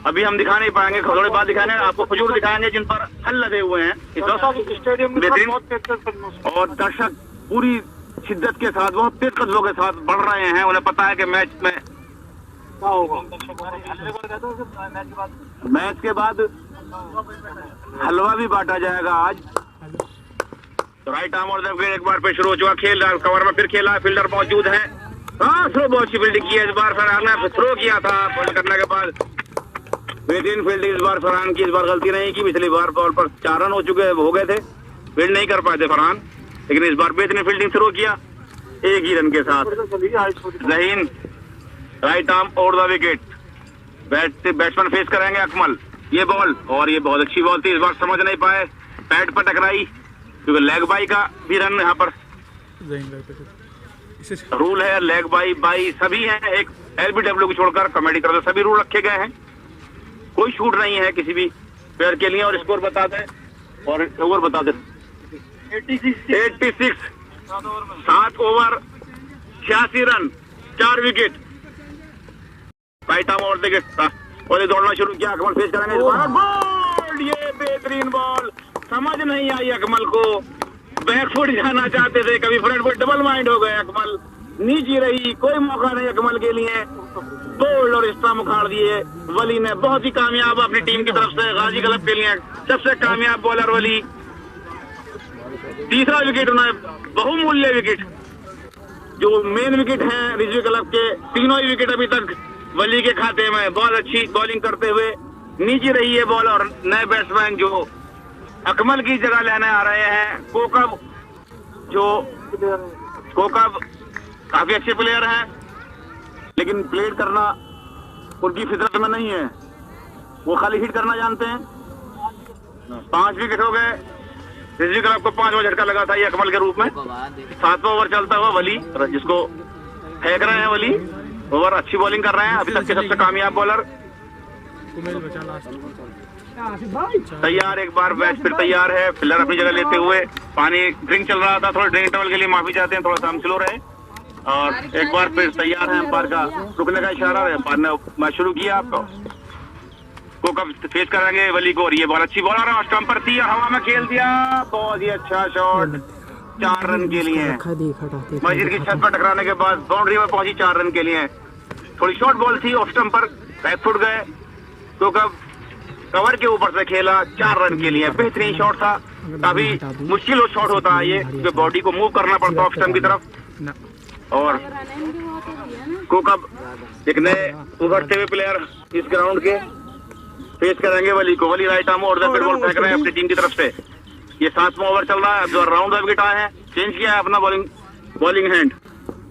अभी हम दिखा नहीं पाएंगे, थोड़ी बाद दिखाएंगे आपको, खजूर दिखाएंगे जिन पर फल लगे हुए हैं इस स्टेडियम में। और दर्शक पूरी शिद्दत के साथ, बहुत तेज कदमों के साथ बढ़ रहे हैं, उन्हें पता है कि मैच में क्या होगा। मैच के बाद हलवा भी बांटा जाएगा आज। तो राइट आर्म और फिर एक बार फिर शुरू हो चुका खेल, कवर में फिर खेला, फील्डर मौजूद है, हाँ थ्रो बहुत अच्छी फील्डिंग की है इस बार, फरहान ने थ्रो किया था, फील्ड करने के बाद बेहतरीन फील्डिंग इस बार फरहान की, इस बार गलती नहीं की, पिछली बार बॉल पर 4 रन हो गए थे, फील्ड नहीं कर पाए थे फरहान, लेकिन इस बार बेहतरीन फील्डिंग थ्रो किया 1 ही रन के साथ। Zaheen right arm over the wicket, batsman face करेंगे अकमल, ये बॉल, और ये बहुत अच्छी बॉल थी, इस बार समझ नहीं पाए, पैड पर टकराई, क्योंकि लेग बाई का भी रन यहाँ पर रूल है, लेग बाई सभी हैं, एक LBW को छोड़कर कमेडी कर दो, सभी रूल रखे गए हैं, कोई छूट नहीं है किसी भी प्लेयर के लिए। और स्कोर बता दें और ओवर बता दें, 86 7 over 86 run 4 wicket. Right arm over wicket और ये दौड़ना शुरू किया, अकमल फेस करेंगे इस बार, बॉल, ये बेहतरीन बॉल, समझ नहीं आई अकमल को, बैकफुट जाना चाहते थे, कभी फ्रंट फुट, डबल माइंड हो गए अकमल, नीचे रही, कोई मौका नहीं अकमल के लिए, बोल्ड और स्टंप उखाड़ दिए वली ने, बहुत ही कामयाब अपनी टीम की तरफ से, गाजी क्लब के लिए सबसे कामयाब बॉलर वली, तीसरा विकेट उन्हें, बहुमूल्य विकेट, जो मेन विकेट है रिजवी क्लब के, तीनों ही विकेट अभी तक वली के खाते में, बहुत अच्छी बॉलिंग करते हुए नीचे रही है बॉल, और नए बैट्समैन जो अकमल की जगह लेने आ रहे हैं, कोकब काफी अच्छे प्लेयर हैं, लेकिन प्लेड करना उनकी फितरत में नहीं है, वो खाली हिट करना जानते हैं। 5 विकेट हो गए, रिजवी क्लब को 5वां झटका लगा था ये अकमल के रूप में। 7वां ओवर चलता हुआ वली, जिसको फेंक रहे हैं वली, ओवर अच्छी बॉलिंग कर रहे हैं, अभी तक के सबसे कामयाब बॉलर। तैयार, एक बार मैच फिर तैयार है, फिलर अपनी जगह लेते हुए, पानी ड्रिंक चल रहा था, थोड़ा ड्रिंक इंटरवल के लिए माफी चाहते हैं, थोड़ा सा हम स्लो रहे, और एक बार फिर तैयार है, अंपायर का रुकने का इशारा है, अंपायर ने मैच शुरू किया आपको, को कब फेस करेंगे वली को, और ये बहुत अच्छी बॉलर है, स्टंप पर थी, हवा में खेल दिया, बहुत ही अच्छा शॉट, 4 रन के लिए, मस्जिद की छत पर टकराने के बाद बाउंड्री में पहुंची 4 रन के लिए, थोड़ी शॉर्ट बॉल थी, ऑफ स्टंप पर बैक फुट गए, तो कब कवर के ऊपर से खेला 4 रन के लिए, बेहतरीन शॉट था, काफी मुश्किल शॉट होता है ये, क्योंकि बॉडी को मूव करना पड़ता है ऑफ स्टंप की तरफ। और कोकब एक नए उभरते हुए प्लेयर इस ग्राउंड के फेस करेंगे वली को, वली राइट आर्म और बॉल फेंक रहे हैं अपनी टीम की तरफ से। ये 7वां ओवर चल रहा है, अब राउंड द विकेट आए हैं, चेंज किया है अपना बॉलिंग हैंड,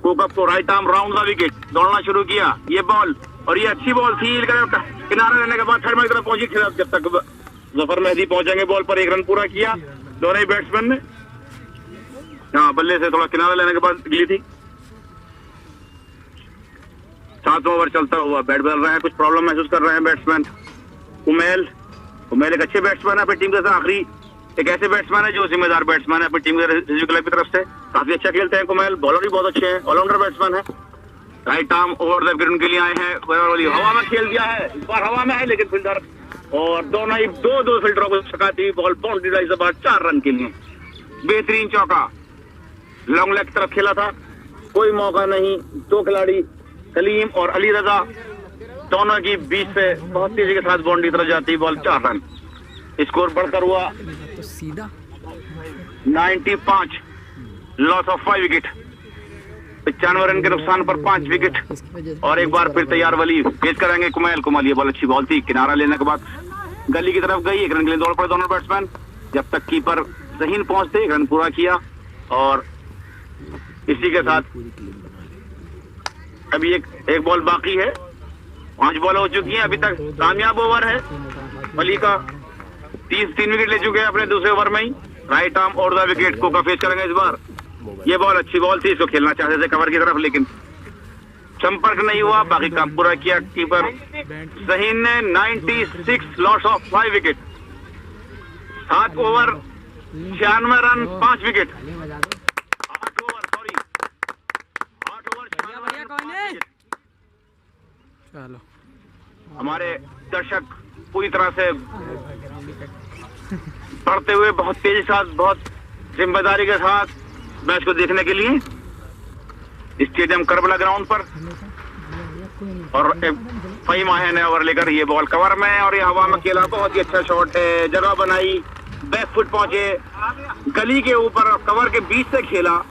कोकब को right arm round the wicket, दौड़ना शुरू किया, ये बॉल, और ये अच्छी बॉल थी, किनारा रहने के बाद थर्ड मैच की तरफ पहुंची, जब तक जफर मेहदी पहुंचेंगे बॉल पर, 1 रन पूरा किया दोनों ही बैट्समैन ने, हाँ बल्ले से थोड़ा किनारा लेने के बाद गिली थी। 7वां ओवर चलता हुआ, बैट बदल रहे हैं, कुछ प्रॉब्लम महसूस कर रहे हैं बैट्समैन। उमेल एक अच्छे बैट्समैन है अपनी टीम के साथ, आखिरी एक ऐसे बैट्समैन है जो जिम्मेदार बैट्समैन है अपनी टीम के रिजवी क्लब की तरफ से, काफी अच्छा खेलते हैं कुमेल, बॉलर भी बहुत अच्छे हैं, ऑलराउंडर बैट्समैन है। Right arm over the wicket के लिए आए हैं, हवा में खेल दिया है, इस बार हवा में है, लेकिन फील्डर और दोनों ही दो फील्डरों को छकाती हुई बॉल बाउंड्री लाइन से बाहर, 4 रन के लिए, बेहतरीन चौका, लॉन्ग लेग तरफ खेला था, कोई मौका नहीं, 2 खिलाड़ी सलीम और अली रजा दोनों की बीच से बहुत तेजी के साथ बाउंड्री तरफ जाती बॉल, 4 रन, स्कोर बढ़कर हुआ 95, लॉस ऑफ 5 विकेट, 95 रन के नुकसान पर 5 विकेट। और एक बार फिर तैयार वली पेश करेंगे कुमेल, ये बॉल अच्छी बॉल थी, किनारा लेने के बाद गली की तरफ गई, 1 रन के लिए दौड़ पड़े दोनों बैट्समैन, जब तक कीपर जहीन पहुंचते 1 रन पूरा किया, और इसी के साथ अभी एक बॉल बाकी है, 5 बॉल हो चुकी हैं, अभी तक कामयाब ओवर है वली का, 3 विकेट ले चुके हैं अपने दूसरे ओवर में ही। राइट आर्म और द विकेट को फेस करेंगे इस बार, ये बॉल अच्छी बॉल थी, इसको खेलना चाहते थे कवर की तरफ, लेकिन संपर्क नहीं हुआ, बाकी काम पूरा किया कीपर जहीन ने। 96 loss of 5 wicket, 7 over 96 run 5 wicket, 8 over 96 चलो हमारे दर्शक पूरी तरह से पढ़ते हुए बहुत तेजी के साथ, बहुत जिम्मेदारी के साथ मैच को देखने के लिए स्टेडियम करबला ग्राउंड पर। और फहीम आए नया ओवर लेकर, ये बॉल कवर में और ये हवा में खेला, बहुत ही अच्छा शॉट है, जगह बनाई, बैक फुट पहुंचे, गली के ऊपर कवर के बीच से खेला,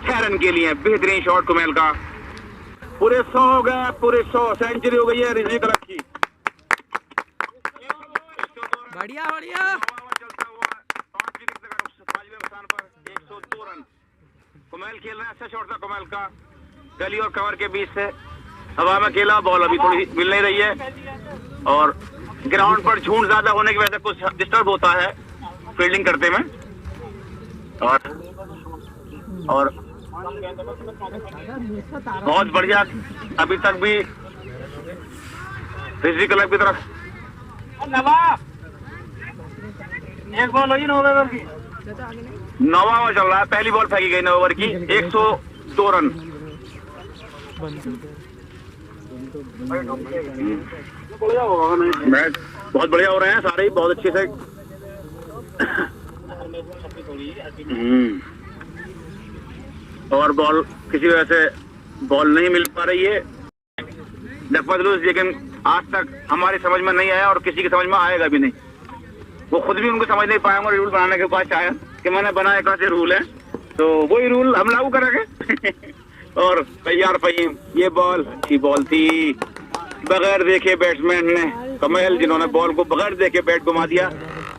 6 रन के लिए बेहतरीन शॉट कुमेल का। पूरे 100 हो गए, पूरे 100 सेंचुरी हो गई है रिजवी क्लब की। बढ़िया बढ़िया चलता हुआ 5 विकेट तक 5वें स्थान पर 102 रन। कुमेल खेल रहा है, अच्छा शॉट था कुमेल का, गली और कवर के बीच से हवा में खेला, बॉल अभी थोड़ी मिल नहीं रही है और ग्राउंड पर झूठ ज्यादा होने की वजह से कुछ डिस्टर्ब होता है फील्डिंग करते में। और बहुत बढ़िया अभी तक भी रिजवी क्लब की तरफ। एक बॉल हुई 9 ओवर की, 9वां ओवर चल रहा है, पहली बॉल फेंकी गई 9 ओवर की, 102 रन। मैच बहुत बढ़िया हो रहे हैं सारे ही, बहुत अच्छे से। और बॉल किसी वजह से बॉल नहीं मिल पा रही है लूज, लेकिन आज तक हमारी समझ में नहीं आया और किसी की समझ में आएगा भी नहीं। वो खुद भी उनको समझ नहीं पाएंगे रूल बनाने के बाद शायद कि मैंने बनाया कैसे रूल है, तो वही रूल हम लागू करेंगे। और तैयार फहीम, ये बॉल अच्छी बॉल थी, बगैर देखे बैट्समैन ने कमेल जिन्होंने बॉल को बगैर देखे बैट घुमा दिया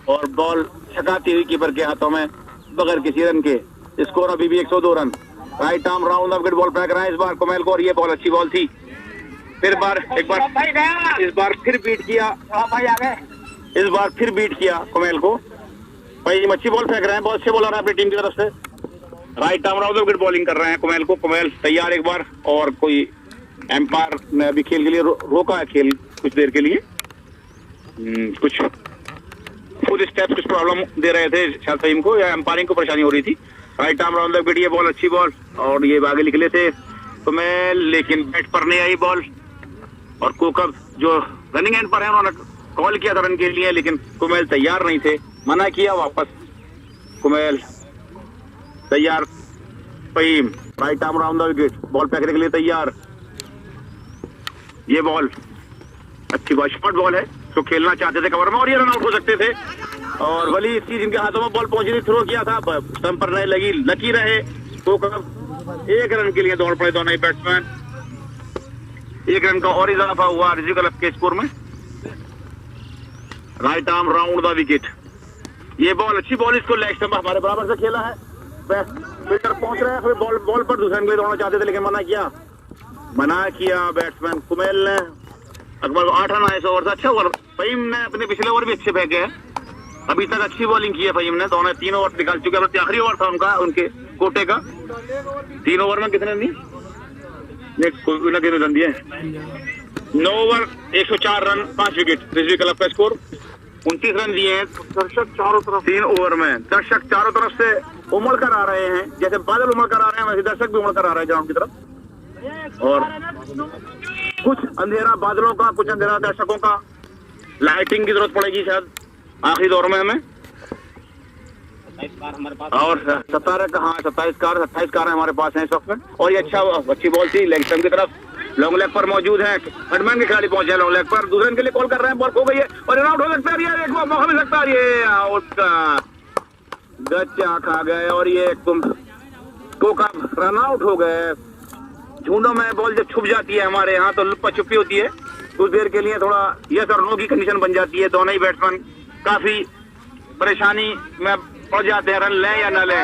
और बॉल छकाती हुई कीपर के हाथों में बगैर किसी रन के। स्कोर अभी भी 102 run. Right arm round the wicket ball फेंक रहा है इस बार कुमेल को और ये बॉल अच्छी बॉल थी। फिर एक बार इस बार फिर बीट किया, इस बार फिर बीट किया कुमेल को। भाई अच्छी बॉल फेंक रहे हैं, बहुत अच्छे बॉलर है अपनी टीम की तरफ से। Right arm round the wicket bowling कर रहे हैं कुमेल को। कुमेल तैयार एक बार, और कोई एम्पायर ने अभी खेल के लिए रोका है खेल कुछ देर के लिए। कुछ फुल स्टेप कुछ प्रॉब्लम दे रहे थे शायद फहीम को, या एम्पायरिंग को परेशानी हो रही थी। Right arm round the wicket, ये बॉल अच्छी बॉल, और ये आगे निकले थे कुमेल, लेकिन बैट पर नहीं आई बॉल। और कोकब जो रनिंग एंड पर है उन्होंने कॉल किया था रन के लिए, लेकिन कुमेल तैयार नहीं थे, मना किया वापस। कुमेल तैयार, Faheem right arm round the wicket, ball फेंकने के लिए तैयार। ये बॉल अच्छी बॉल, शॉर्ट बॉल है, तो खेलना चाहते थे कवर में और ये रन आउट हो सकते थे। और वली इसी जिनके हाथों में बॉल पहुंची थी, थ्रो किया था, स्टंप पर नहीं लगी, लकी रहे। तो 1 रन के लिए दौड़ पड़े दोनों ही बैट्समैन। 1 रन का और इजाफा हुआ रिजवी क्लब के स्कोर में। Right arm round the wicket, ये बॉल अच्छी बॉल, इसको लेग स्टंप हमारे बराबर से खेला है। फील्डर पहुंच रहे हैं, फिर बॉल पर दूसरे एंगल दौड़ना चाहते थे, लेकिन मना किया बैट्समैन कुमेल ने। अकबर 8 रन आए 100 ओवर से। अच्छा ओवर फहीम ने अपने पिछले ओवर भी अच्छे फेंके हैं, अभी तक अच्छी बॉलिंग की है फहीम ने। दोनों 3 ओवर निकाल चुके हैं, आखिरी ओवर था उनका, उनके कोटे का। 3 ओवर में कितने दिए? रन दिए 9 over 104 run 5 wicket Rizvi club का स्कोर। 29 रन दिए हैं। दर्शक चारों तरफ 3 ओवर में, दर्शक चारों तरफ से उमड़ कर आ रहे हैं, जैसे बादल उमड़ कर आ रहे हैं वैसे दर्शक भी उमड़ कर आ रहे हैं ग्राउंड की तरफ। और कुछ अंधेरा बादलों का, कुछ अंधेरा दर्शकों का। लाइटिंग की जरूरत पड़ेगी शायद आखिरी दौर में हमें। और 27 का, हाँ 27 कार 28 कार है हमारे पास है इस वक्त में। और ये अच्छी बॉल थी लेग स्टंप की तरफ, लॉन्ग लेग पर मौजूद है, बैट्समैन के खिलाड़ी पहुंचे लॉन्ग लेग पर, दूसरे के लिए कॉल कर रहे हैं, बॉल खो गई है और रन आउट हो सकता है। ये एक मौका मिल सकता है, ये आउट का गच्चा खा गए और ये कोकब रन आउट हो गए। झुंडों में बॉल जब छुप जाती है हमारे यहाँ तो लुप्पा छुपी होती है, कुछ देर के लिए थोड़ा यस और नो की कंडीशन बन जाती है। दोनों ही बैट्समैन काफी परेशानी में पड़ जाते हैं, रन लें या न लें।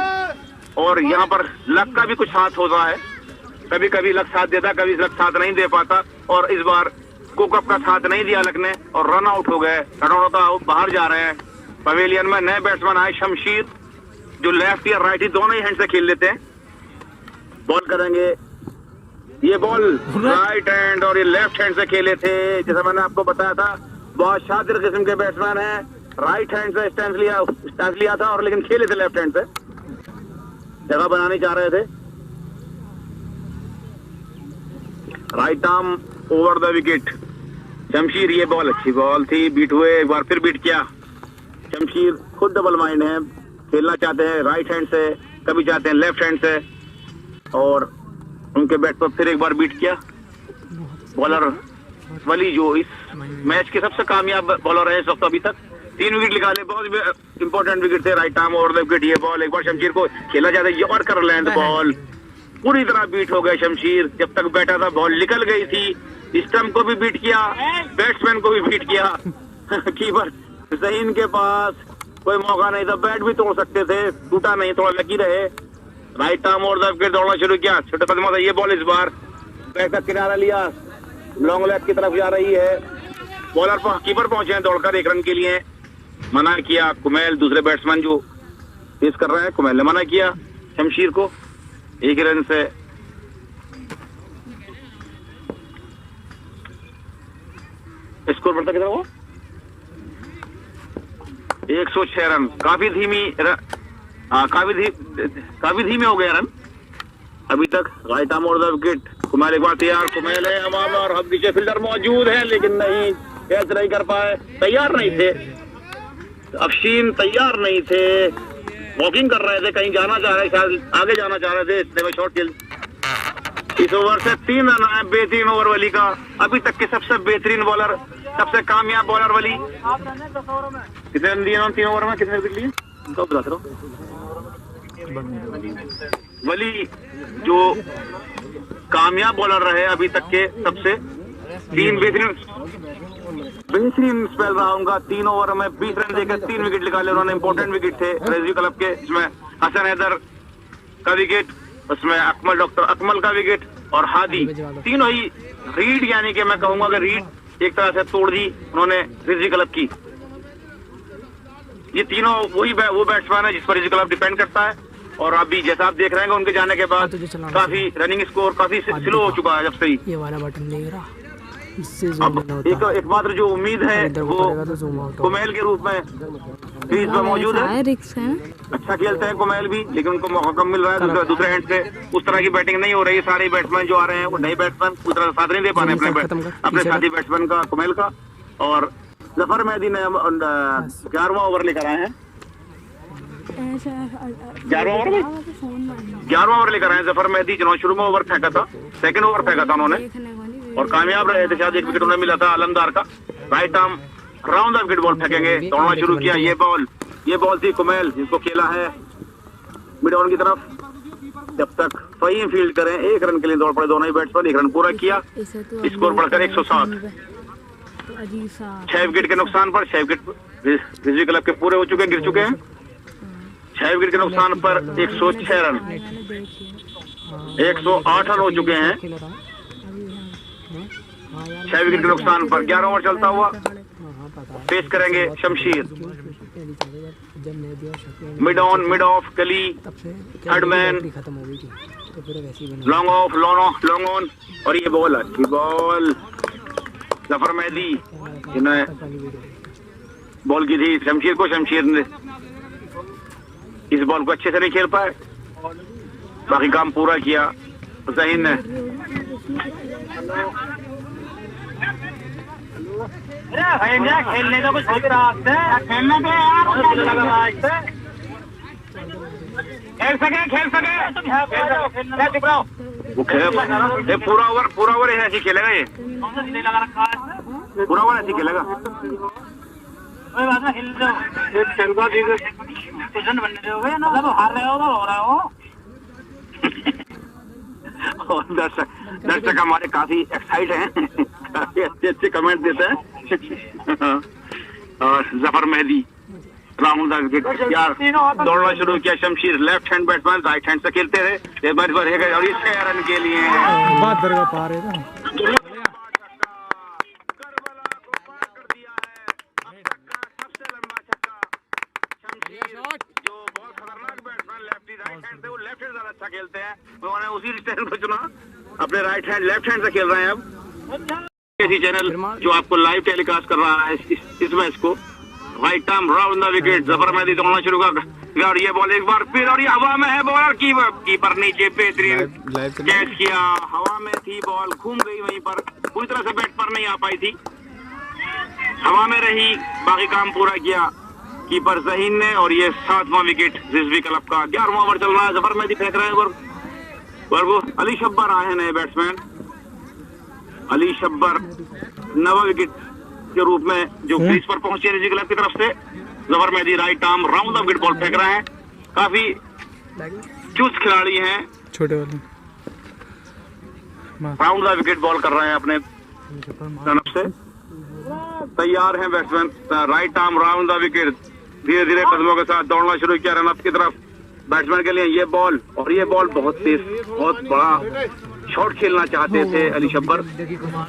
और यहाँ पर लक का भी कुछ हाथ होता है, कभी कभी लक साथ देता, कभी लक साथ नहीं दे पाता। और इस बार कोकब का साथ नहीं दिया लक ने और रन आउट हो गए। रन आउट होता बाहर जा रहे हैं पवेलियन में। नए बैट्समैन आए शमशीर, जो लेफ्ट या राइट ही दोनों ही हैंड से खेल लेते हैं। बॉल करेंगे ये बॉल राइट हैंड और ये लेफ्ट हैंड से खेले थे, जैसा मैंने आपको बताया था। बहुत शातिर किस्म के बैट्समैन हैं, राइट हैंड से स्टैंस लिया था और लेकिन खेले थे लेफ्ट हैंड से, जगह बनाने जा रहे थे। Right arm over the wicket. Shamsheer, ये बॉल अच्छी बॉल थी, बीट हुए, एक बार फिर बीट किया। शमशीर खुद डबल माइंड है, खेलना चाहते हैं राइट हैंड से, कभी चाहते हैं लेफ्ट हैंड से, और उनके बैट पर फिर एक बार बीट किया। बॉलर वली जो इस मैच के सबसे कामयाब बॉलर है इस वक्त अभी तक, 3 विकेट निकाले, बहुत इंपॉर्टेंट विकेट थे। Right arm over the wicket, ये बॉल एक बार शमशीर को खेला जाता है, ये और कर लेंथ बॉल पूरी तरह बीट हो गए शमशीर। जब तक बैठा था बॉल निकल गई थी, स्टंप को भी बीट किया, बैट्समैन को भी बीट किया। कीपर ज़हीन के पास कोई मौका नहीं था, बैट भी तोड़ सकते थे, टूटा नहीं, थोड़ा लकी रहे। Right arm over the wicket दौड़ना शुरू किया, छोटे कदमों से ये बॉल इस बार बैट का किनारा लिया, लॉन्ग लेग की तरफ जा रही है। बॉलर पर कीपर पहुंचे हैं दौड़कर 1 रन के लिए, मना किया कुमैल, दूसरे बैट्समैन जो फेस कर रहे हैं, कुमैल ने मना किया शमशीर को 1 रन से। स्कोर बढ़ता कितना हुआ? 106 रन, काफी धीमे हो गए रन अभी तक। Right arm over the wicket, Kumail एक बार तैयार, कुमैल है हवा में और हम पीछे फील्डर मौजूद है लेकिन नहीं, कैच नहीं कर पाए, तैयार नहीं थे अफशीन, तैयार नहीं थे, वॉकिंग कर रहे थे, कहीं जाना चाह रहे, शायद आगे जाना चाह रहे थे, इसलिए में शॉट खेल। इस ओवर से 3 रन आए, बेहतरीन ओवर वली का, अभी तक के सबसे बेहतरीन बॉलर, सबसे कामयाब बॉलर वली। कितने रन दिए 3 ओवर में, कितने विकेट लिए तो बता रहा हूँ। वली जो कामयाब बॉलर रहे अभी तक के सबसे, 3 बेहतरीन स्पेल रहा उनका। 3 ओवर में 20 रन देकर 3 विकेट निकाले उन्होंने, इंपॉर्टेंट विकेट थे रेजी क्लब के, इसमें हसन हैदर का विकेट, उसमें डॉक्टर अकमल का विकेट और हादी, तीनों ही रीड, यानी कि मैं कहूंगा कि रीड एक तरह से तोड़ दी उन्होंने रिजवी क्लब की। ये तीनों वो बैट्समैन है जिस पर रिजवी क्लब डिपेंड करता है, और अभी जैसा आप देख रहे हैं उनके जाने के बाद काफी रनिंग स्कोर काफी स्लो हो चुका है जब से ही। ये वाला बटन नहीं रहा, इससे अब एकमात्र जो उम्मीद है वो कुमैल के रूप में क्रीज पर मौजूद है। अच्छा खेलते हैं कुमैल भी, लेकिन उनको मौका कम मिल रहा है दूसरे हैंड से, उस तरह की बैटिंग नहीं हो रही है। सारे बैट्समैन जो आ रहे हैं वो नए बैट्समैन उस तरह साथ नहीं दे पा रहे अपने साथी बैट्समैन का, कुमैल का। और जफर मेहदी ने 11वां ओवर लेकर आए हैं, 11वां ओवर लेकर आए जफर मेहदी, जिन्होंने शुरू में ओवर फेंका था, सेकंड ओवर फेंका था उन्होंने और कामयाब रहे थे, शायद 1 विकेट उन्हें मिला था अलमदार का। Right arm round the wicket ball फेंकेंगे, दौड़ना शुरू किया। ये बॉल थी कुमैल, जिसको खेला है मिड ऑन की तरफ, जब तक सही फील्ड करें 1 रन के लिए दौड़ पड़े दोनों ही बैट्समैन, 1 रन पूरा किया, स्कोर बढ़कर 107। 6 विकेट के नुकसान पर, 6 विकेट रिजवी क्लब के पूरे हो चुके, गिर चुके हैं। 6 विकेट के नुकसान पर 106 रन, 108 रन हो चुके हैं 6 विकेट के नुकसान पर। 11 ओवर चलता हुआ फेस करेंगे शमशीर, मिड ऑफ गली, थर्ड मैन, लॉन्ग ऑन, और ये बॉल अच्छी बॉल जफर मेहदी जिन्होंने बॉल की थी शमशीर को, शमशीर ने इस बॉल को अच्छे से नहीं खेल पाए, बाकी काम पूरा किया ज़हीन ने। खेलने का कुछ सोच रहा है, खेलने के यार खेल सके वो खेल पूरा ओवर ऐसे खेलेगा, ये पूरा ओवर ऐसे खेलेगा। और दर्शक हमारे काफी एक्साइट हैं, काफी अच्छे कमेंट देते हैं। और जफर मेहदी राहुल यार दौड़ना शुरू किया, Shamsheer left hand batsman right hand से खेलते रहे, और ये 6 रन के लिए जो बहुत खतरनाक बैट्समैन लेफ्ट हैंड से, वो लेफ्ट हैंड ज्यादा अच्छा खेलते हैं, उन्होंने उसी स्टैंड को चुना अपने राइट हैंड लेफ्ट हैंड से खेल रहे हैं अब। ऐसी चैनल जो आपको लाइव टेलीकास्ट कर रहा है इस मैच को। Right arm round the wicket, Zafar Mehdi दौड़ना शुरू कर और ये बॉल एक बार फिर और ये हवा में है, बॉलर कीपर नीचे बेहतरीन कैच किया, हवा में थी बॉल, घूम गई वहीं पर, पूरी तरह से बैट पर नहीं आ पाई थी, हवा में रही, बाकी काम पूरा किया कीपर जहीन ने। और ये 7वां विकेट रिजवी क्लब का। 11वां ओवर चल रहा है, जफर मेहदी फेंक रहे हैं ओवर को। अली शब्बर आए हैं नए बैट्समैन, अली शब्बर 9वां विकेट के रूप में जो क्रीज पर पहुंचे रिजवी क्लब की तरफ से। Zafar Mehdi right arm round the wicket ball फेंक रहे हैं, काफी चुस्त खिलाड़ी हैं, छोटे वाले राउंड द विकेट बॉल कर रहे हैं अपने तरफ से। तैयार हैं batsman, right arm round the wicket, धीरे धीरे कदमों के साथ दौड़ना शुरू किया रन अप की तरफ। बैट्समैन के लिए ये बॉल, और ये बॉल बहुत तेज, बहुत बड़ा शॉट खेलना चाहते थे अली शब्बर,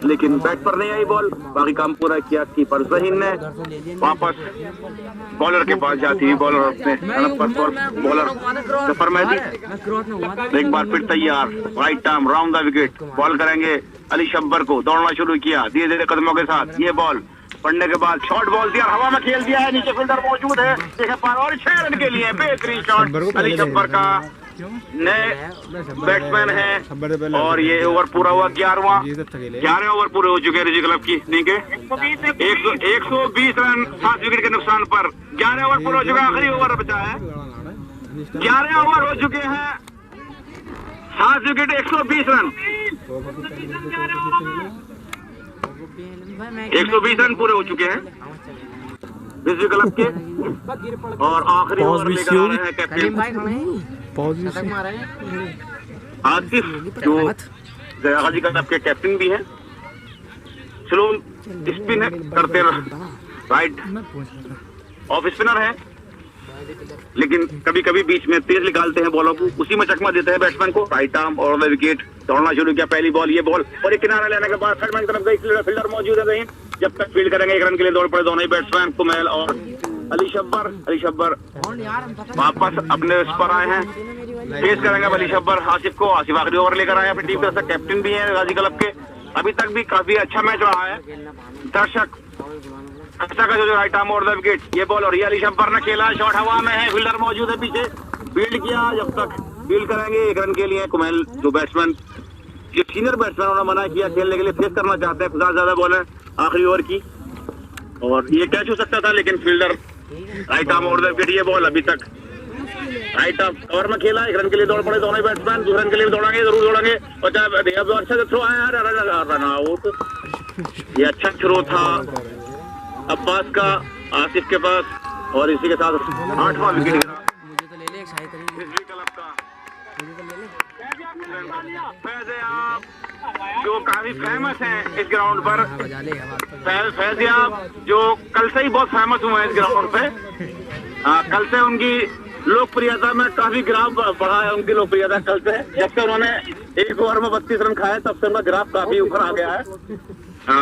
लेकिन बैट पर नहीं आई बॉल, बाकी काम पूरा किया कीपर जहीन ने। वापस बॉलर के पास जाती हुई बॉलर अपने रन पर बॉलर जफर मेहदी एक बार फिर तैयार, right arm round the wicket ball करेंगे अली शब्बर को, दौड़ना शुरू किया धीरे धीरे कदमों के साथ। ये बॉल पड़ने के बाद शॉर्ट बॉल दिया, हवा में खेल दिया है, नीचे फील्डर मौजूद है, एक पार और 6 रन के लिए बेहतरीन शॉट अली शब्बर का। नए बैट्समैन है और ये ओवर पूरा हुआ 11वां ओवर पूरे हो चुके हैं रिजवी क्लब की इनिंग के। 120 रन 7 विकेट के नुकसान पर 11 ओवर पूरा हो चुका है, आखिरी ओवर बचा है। 11 ओवर हो चुके हैं, 7 विकेट 120 रन, 120 रन पूरे हो चुके हैं रिजवी क्लब के। और आखिरी ओवर लेकर आ रहे हैं कैप्टन आसिफ, जो गाजी क्लब के कैप्टन भी हैं। स्लो स्पिन करते राइट ऑफ स्पिनर है, लेकिन कभी कभी बीच में तेज निकालते हैं बॉलों को, उसी में चकमा देते हैं बैट्समैन को। राइट आर्म और द विकेट, दौड़ना शुरू किया, पहली बॉल ये बॉल और एक किनारा लेने के बाद थर्ड मैन की तरफ गई, फील्डर मौजूद है नहीं, जब तक फील्ड करेंगे 1 रन के लिए दौड़ पड़े दोनों ही बैट्समैन कुमैल और अली शब्बर वापस अपने उस पर आए हैं, पेश करेंगे अली शब्बर आसिफ को। आसिफ आखिरी ओवर लेकर आए अपनी टीम की तरफ से, कैप्टन भी है गाजी क्लब के। अभी तक भी काफी अच्छा मैच रहा है, दर्शक अच्छा का जो राइट आर्म और द विकेट, ये बॉल और ये अली शब्बर ने खेला, शॉट हवा में है, फील्डर मौजूद है पीछे, फील्ड किया, जब तक फील्ड करेंगे 1 रन के लिए कुमैल जो बैट्समैन, जो सीनियर बैट्समैन उन्होंने मना किया खेलने के लिए, फेस करना चाहते हैं, ज्यादा बॉल है आखिरी ओवर की और ये कैच हो सकता था, लेकिन फील्डर राइट आर्म और द विकेट, ये बॉल अभी तक राइट आर्म कवर में खेला, 1 रन के लिए दौड़ पड़े दोनों बैट्समैन, 2 रन के लिए दौड़ेंगे, जरूर दौड़ेंगे। और अच्छा थ्रो आया, रन आउट, ये अच्छा थ्रो था अब्बास का आसिफ के पास और इसी के साथ 8वां विकेट रिजवी क्लब का। जो काफी फेमस हैं इस ग्राउंड पर, फैजियाब जो कल से ही बहुत फेमस हुए हैं इस ग्राउंड पे। कल से उनकी लोकप्रियता में काफी ग्राफ बढ़ा है, उनकी लोकप्रियता कल से, जब से उन्होंने 1 ओवर में 32 रन खाए तब से उनका ग्राफ काफी ऊपर आ गया है।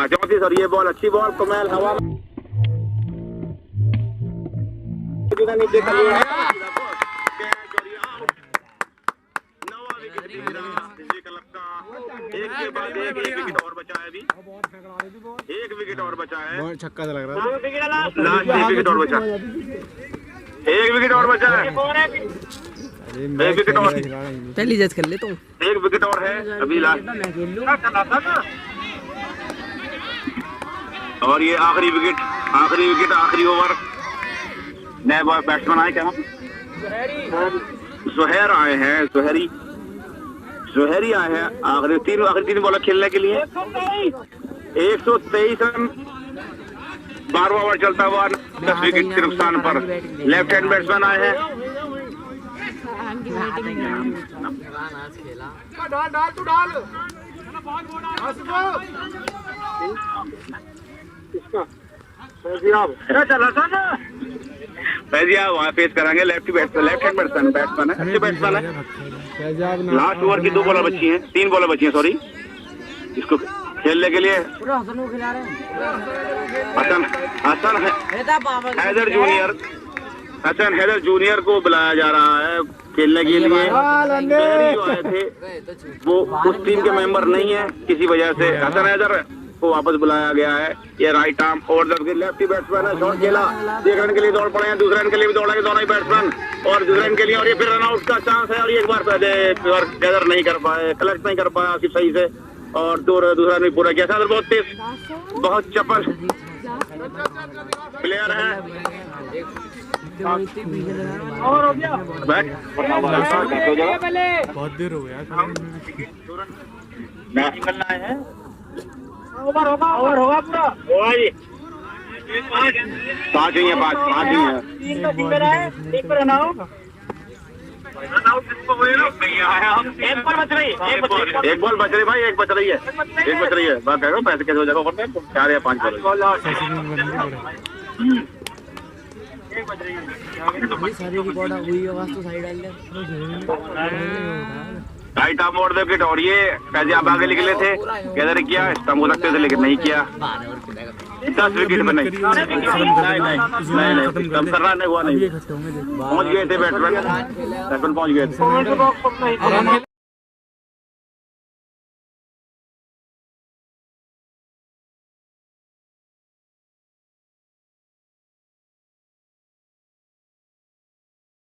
34 और ये बॉल अच्छी बॉल, कुमैल हवा नीचे एक के बाद एक विकेट और बचा है, अभी 1 विकेट और बचा है, छक्का से लग रहा है, लास्ट 1 विकेट और बचा, 1 विकेट और बचा है, 1 विकेट और, पहली जज कर लेता हूँ, 1 विकेट और है अभी लास्ट, और ये आखिरी विकेट, आखिरी ओवर। नए बैट्समैन आए, क्या जोहर आए हैं, जोहरी आए हैं आखिरी 3 बॉलर खेलने के लिए। 123 रन 12वां ओवर चलता हुआ 10 विकेट के नुकसान पर लेफ्ट हैंड बैट्समैन आए हैं। फैजियाब वहाँ फेस करेंगे, लेफ्ट हैंड बैट्समैन है, अच्छे बैट्समैन है। लास्ट ओवर की 2 बॉलर बची हैं, 3 बॉलर बची हैं, सॉरी, इसको खेलने के लिए हसन हैदर जूनियर को बुलाया जा रहा है। खेलने के लिए शहरी जो आए थे वो उस टीम के मेंबर नहीं है, किसी वजह से हसन हैदर को वापस बुलाया गया है। ये राइट आर्म और लेफ्टी बैट्समैन है, शॉट खेला, एक रन के लिए दौड़ पड़े हैं, दूसरे रन के लिए भी दौड़ेंगे दोनों ही बैट्समैन, और दूसरे रन के लिए और ये फिर रन आउट का चांस है, और एक बार गैदर नहीं कर पाए, कलेक्ट नहीं कर पाया आसिफ सही से, और दूसरा रन भी पूरा किया। सर बहुत तेज, बहुत चपल प्लेयर है। बहुत देर हो गया निकलना है, ओवर होगा पूरा, पाँच ही है, पाँच ही है, एक पर रन आउट, एक बॉल बच रही भाई, एक बच रही है, बात कह रहा हूँ, पैसे कैसे हो जाएगा, 4 या 5 बॉल राइट आर्म मोड़ दे विकेट, और ये पैसे आप आगे निकले थे, कैसे किया स्टम्प हो सकते थे लेकिन नहीं किया, 10 विकेट में नहीं स्टम्प करना नहीं हुआ, नहीं पहुंच गए थे बैट्समैन, पहुंच गए थे।